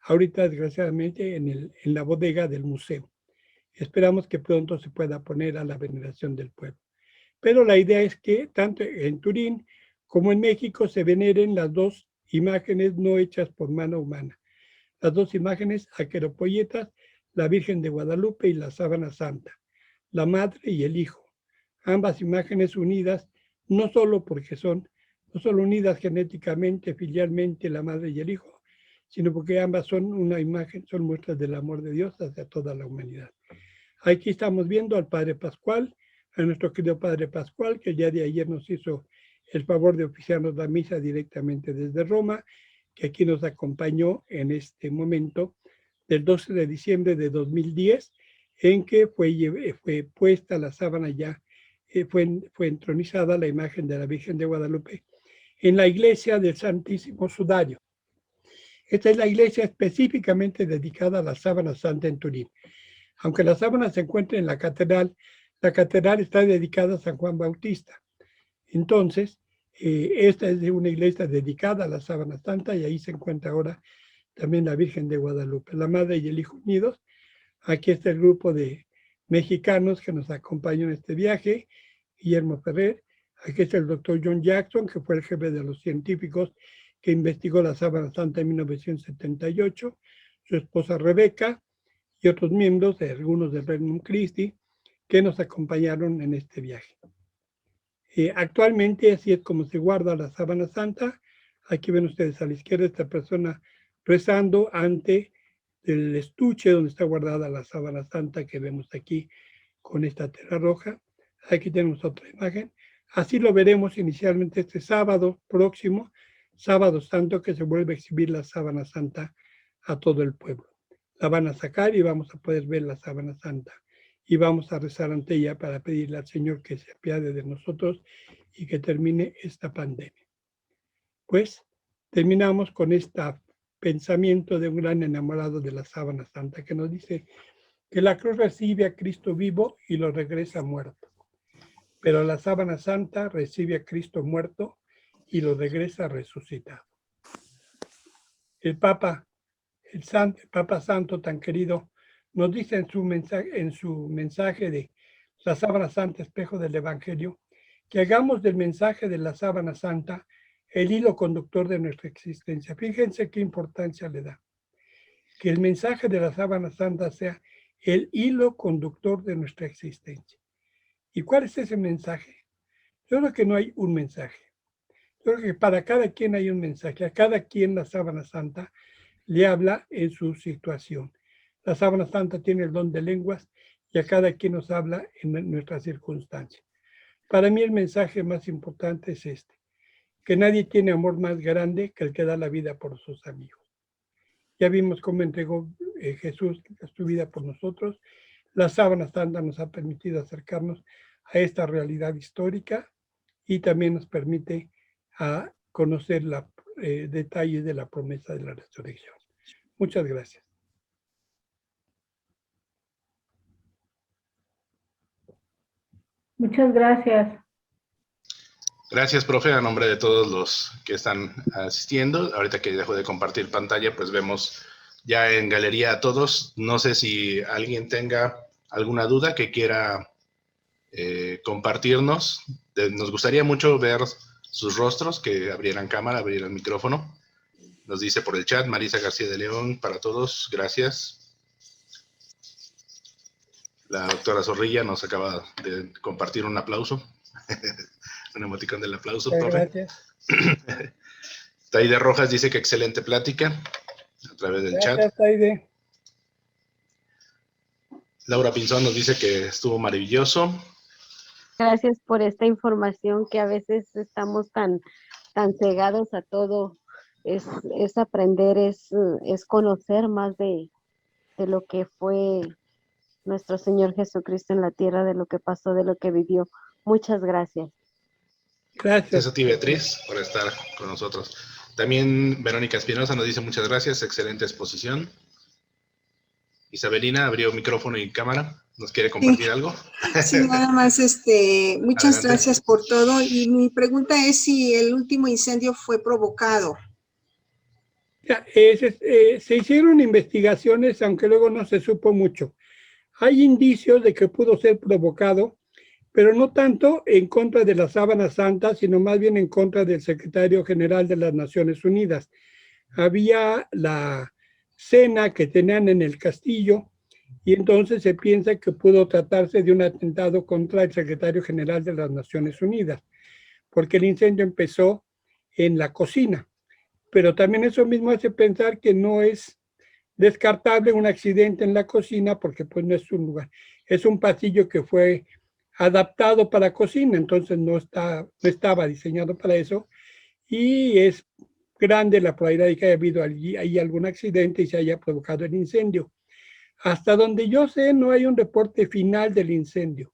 ahorita desgraciadamente en la bodega del museo. Esperamos que pronto se pueda poner a la veneración del pueblo. Pero la idea es que tanto en Turín como en México se veneren las dos imágenes no hechas por mano humana. Las dos imágenes aqueropolletas, la Virgen de Guadalupe y la sábana santa, la madre y el hijo. Ambas imágenes unidas, no solo unidas genéticamente, filialmente, la madre y el hijo, sino porque ambas son una imagen, son muestras del amor de Dios hacia toda la humanidad. Aquí estamos viendo al Padre Pascual, a nuestro querido Padre Pascual, que el día de ayer nos hizo el favor de oficiarnos la misa directamente desde Roma, que aquí nos acompañó en este momento del 12 de diciembre de 2010, en que fue puesta la sábana ya, fue entronizada la imagen de la Virgen de Guadalupe en la iglesia del Santísimo Sudario. Esta es la iglesia específicamente dedicada a la sábana santa en Turín. Aunque la sábana se encuentra en la catedral está dedicada a San Juan Bautista. Entonces, esta es de una iglesia dedicada a la sábana santa, y ahí se encuentra ahora también la Virgen de Guadalupe, la Madre y el Hijo unidos. Aquí está el grupo de mexicanos que nos acompañó en este viaje, Guillermo Ferrer. Aquí está el doctor John Jackson, que fue el jefe de los científicos que investigó la sábana santa en 1978, su esposa Rebeca, y otros miembros de algunos del Regnum Christi que nos acompañaron en este viaje. Actualmente así es como se guarda la sábana santa. Aquí ven ustedes a la izquierda esta persona rezando ante el estuche donde está guardada la sábana santa que vemos aquí con esta tela roja. Aquí tenemos otra imagen. Así lo veremos inicialmente este sábado próximo, sábado santo, que se vuelve a exhibir la sábana santa a todo el pueblo. La van a sacar y vamos a poder ver la sábana santa. Y vamos a rezar ante ella para pedirle al Señor que se apiade de nosotros y que termine esta pandemia. Pues terminamos con este pensamiento de un gran enamorado de la sábana santa que nos dice que la cruz recibe a Cristo vivo y lo regresa muerto. Pero la sábana santa recibe a Cristo muerto y lo regresa resucitado. El Papa Santo tan querido, nos dice en su mensaje de la sábana santa, espejo del Evangelio, que hagamos del mensaje de la sábana santa el hilo conductor de nuestra existencia. Fíjense qué importancia le da. Que el mensaje de la sábana santa sea el hilo conductor de nuestra existencia. ¿Y cuál es ese mensaje? Yo creo que no hay un mensaje. Yo creo que para cada quien hay un mensaje. A cada quien la sábana santa le habla en su situación. La sábana santa tiene el don de lenguas y a cada quien nos habla en nuestra circunstancia. Para mí el mensaje más importante es este, que nadie tiene amor más grande que el que da la vida por sus amigos. Ya vimos cómo entregó Jesús su vida por nosotros. La sábana santa nos ha permitido acercarnos a esta realidad histórica y también nos permite a conocer los detalles de la promesa de la resurrección. Muchas gracias. Muchas gracias. Gracias, profe, a nombre de todos los que están asistiendo. Ahorita que dejo de compartir pantalla, pues vemos ya en galería a todos. No sé si alguien tenga alguna duda que quiera compartirnos. Nos gustaría mucho ver sus rostros, que abrieran cámara, abrieran micrófono. Nos dice por el chat Marisa García de León, para todos, gracias. La doctora Zorrilla nos acaba de compartir un aplauso. Un emoticón del aplauso, profe. Gracias. Taide Rojas dice que excelente plática a través del chat. Gracias, Taide. Laura Pinzón nos dice que estuvo maravilloso. Gracias por esta información que a veces estamos tan cegados a todo. Es aprender, es conocer más de lo que fue nuestro Señor Jesucristo en la tierra, de lo que pasó, de lo que vivió. Muchas gracias. Gracias. Gracias a ti, Beatriz, por estar con nosotros. También Verónica Espinosa nos dice muchas gracias, excelente exposición. Isabelina abrió micrófono y cámara. ¿Nos quiere compartir algo? Sí, nada más, muchas Adelante. gracias por todo. Y mi pregunta es si el último incendio fue provocado. Se hicieron investigaciones, aunque luego no se supo mucho. Hay indicios de que pudo ser provocado, pero no tanto en contra de la sábana santa, sino más bien en contra del secretario general de las Naciones Unidas. Había la cena que tenían en el castillo y entonces se piensa que pudo tratarse de un atentado contra el secretario general de las Naciones Unidas, porque el incendio empezó en la cocina. Pero también eso mismo hace pensar que no es descartable un accidente en la cocina, porque pues no es un lugar, es un pasillo que fue adaptado para cocina, entonces no estaba diseñado para eso, y es grande la probabilidad de que haya habido ahí algún accidente y se haya provocado el incendio. Hasta donde yo sé, no hay un reporte final del incendio,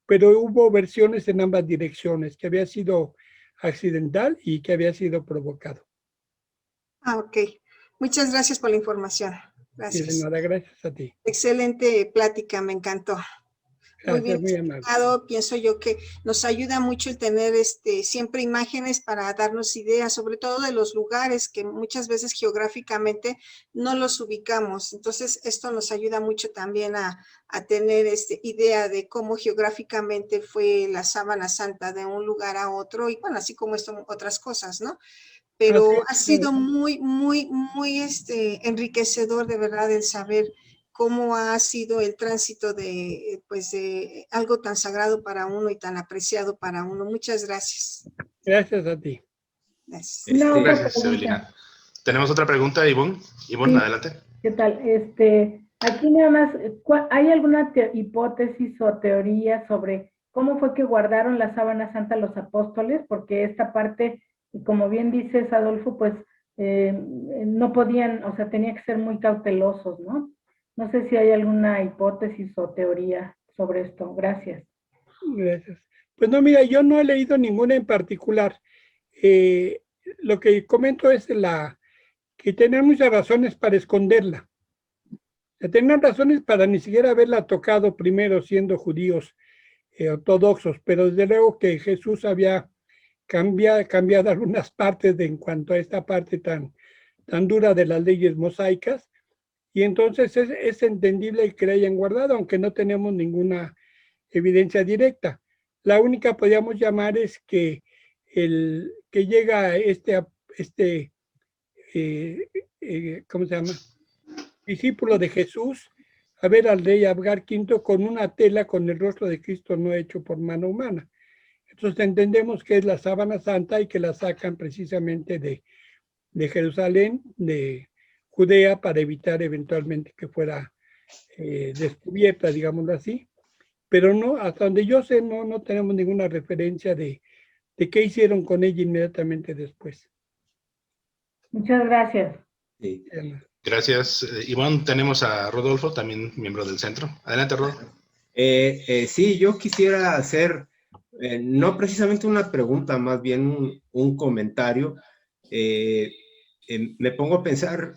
pero hubo versiones en ambas direcciones, que había sido accidental y que había sido provocado. Ah, ok. Muchas gracias por la información. Gracias. Y de nada, gracias a ti. Excelente plática, me encantó. Muy Gracias, bien muy amable. explicado. Pienso yo que nos ayuda mucho el tener siempre imágenes para darnos ideas, sobre todo de los lugares que muchas veces geográficamente no los ubicamos. Entonces, esto nos ayuda mucho también a tener idea de cómo geográficamente fue la sábana santa de un lugar a otro, y bueno, así como esto, otras cosas, ¿no? Pero ha sido muy, muy, muy enriquecedor de verdad el saber cómo ha sido el tránsito de algo tan sagrado para uno y tan apreciado para uno. Muchas gracias. Gracias a ti. Gracias. Gracias, Evelina. Tenemos otra pregunta, Ivonne. Ivonne, Sí. adelante. ¿Qué tal? Aquí nada más, ¿hay alguna hipótesis o teoría sobre cómo fue que guardaron la sábana santa los apóstoles? Porque esta parte, como bien dices, Adolfo, pues no podían, o sea, tenía que ser muy cautelosos, ¿no? No sé si hay alguna hipótesis o teoría sobre esto. Gracias. Gracias. Pues no, mira, yo no he leído ninguna en particular. Lo que comento es que tenían muchas razones para esconderla. Tenían razones para ni siquiera haberla tocado primero siendo judíos ortodoxos, pero desde luego que Jesús había cambiado algunas partes en cuanto a esta parte tan dura de las leyes mosaicas, y entonces es entendible que la hayan guardado, aunque no tenemos ninguna evidencia directa. La única podríamos llamar es que llega ¿cómo se llama? Discípulo de Jesús a ver al rey Abgar V con una tela con el rostro de Cristo no hecho por mano humana. Entonces entendemos que es la sábana santa y que la sacan precisamente de Jerusalén, de Judea, para evitar eventualmente que fuera descubierta, digámoslo así. Pero no, hasta donde yo sé, no tenemos ninguna referencia de qué hicieron con ella inmediatamente después. Muchas gracias. Sí. Gracias, Ivonne. Tenemos a Rodolfo, también miembro del centro. Adelante, Rodolfo. Sí, yo quisiera hacer, no precisamente una pregunta, más bien un comentario. Me pongo a pensar,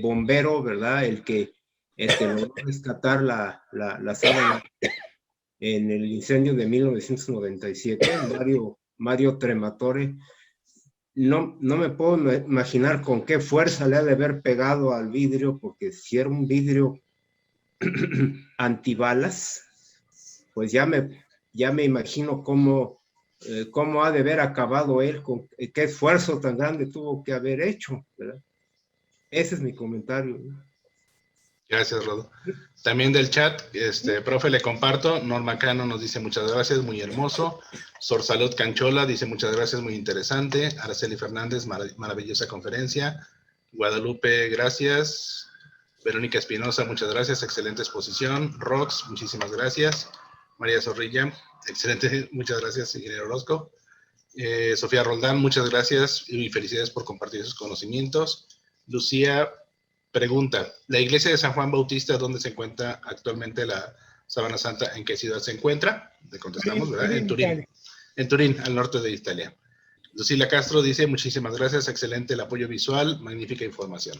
bombero, ¿verdad? El que logró rescatar la sábana en el incendio de 1997, Mario Trematore. No me puedo imaginar con qué fuerza le ha de haber pegado al vidrio, porque si era un vidrio antibalas, pues ya me imagino cómo ha de haber acabado él, con qué esfuerzo tan grande tuvo que haber hecho, ¿verdad? Ese es mi comentario, ¿no? Gracias, Rodo. También del chat, profe, le comparto. Norma Cano nos dice muchas gracias, muy hermoso. Sor Salud Canchola dice muchas gracias, muy interesante. Araceli Fernández, maravillosa conferencia. Guadalupe, gracias. Verónica Espinosa, muchas gracias, excelente exposición. Rox, muchísimas gracias. María Zorrilla, excelente, muchas gracias, ingeniero Orozco. Sofía Roldán, muchas gracias y felicidades por compartir sus conocimientos. Lucía pregunta, ¿la iglesia de San Juan Bautista dónde se encuentra actualmente la Sábana Santa? ¿En qué ciudad se encuentra? Le contestamos, ¿verdad? En Turín. En Turín, al norte de Italia. Lucila Castro dice, muchísimas gracias, excelente el apoyo visual, magnífica información.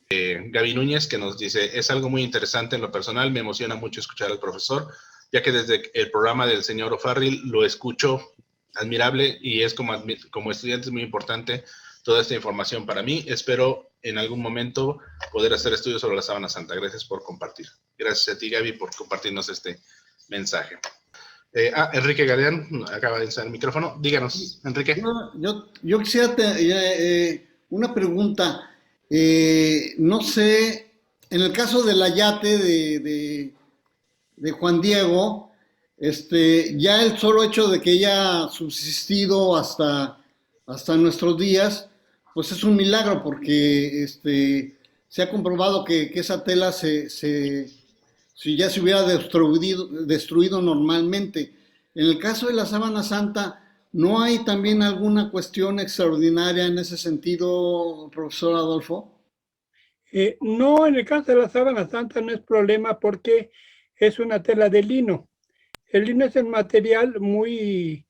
Gaby Núñez, que nos dice, es algo muy interesante en lo personal, me emociona mucho escuchar al profesor, ya que desde el programa del señor O'Farrill lo escucho, admirable, y es como estudiante es muy importante toda esta información para mí. Espero en algún momento poder hacer estudios sobre la Sábana Santa. Gracias por compartir. Gracias a ti, Gaby, por compartirnos este mensaje. Enrique Galeán, acaba de usar el micrófono. Díganos, Enrique. Yo quisiera una pregunta. No sé, en el caso del ayate de Juan Diego, ya el solo hecho de que haya subsistido hasta nuestros días, pues es un milagro, porque se ha comprobado que esa tela si ya se hubiera destruido normalmente. En el caso de la Sábana Santa, ¿no hay también alguna cuestión extraordinaria en ese sentido, profesor Adolfo? No, en el caso de la Sábana Santa no es problema porque es una tela de lino. El lino es un material muy,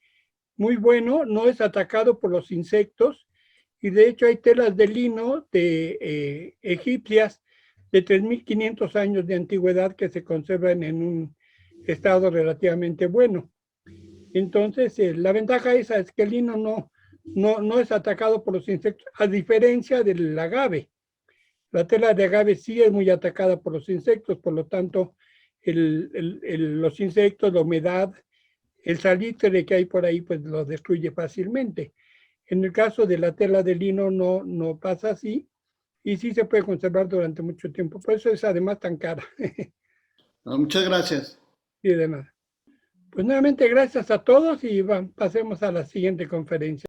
muy bueno, no es atacado por los insectos, y de hecho hay telas de lino de egipcias de 3.500 años de antigüedad que se conservan en un estado relativamente bueno. Entonces, la ventaja esa es que el lino no es atacado por los insectos, a diferencia del agave. La tela de agave sí es muy atacada por los insectos, por lo tanto, los insectos, la humedad, el salitre que hay por ahí, pues lo destruye fácilmente. En el caso de la tela de lino no pasa así, y sí se puede conservar durante mucho tiempo. Por eso es además tan cara. Muchas gracias. Y de nada. Pues nuevamente gracias a todos y pasemos a la siguiente conferencia.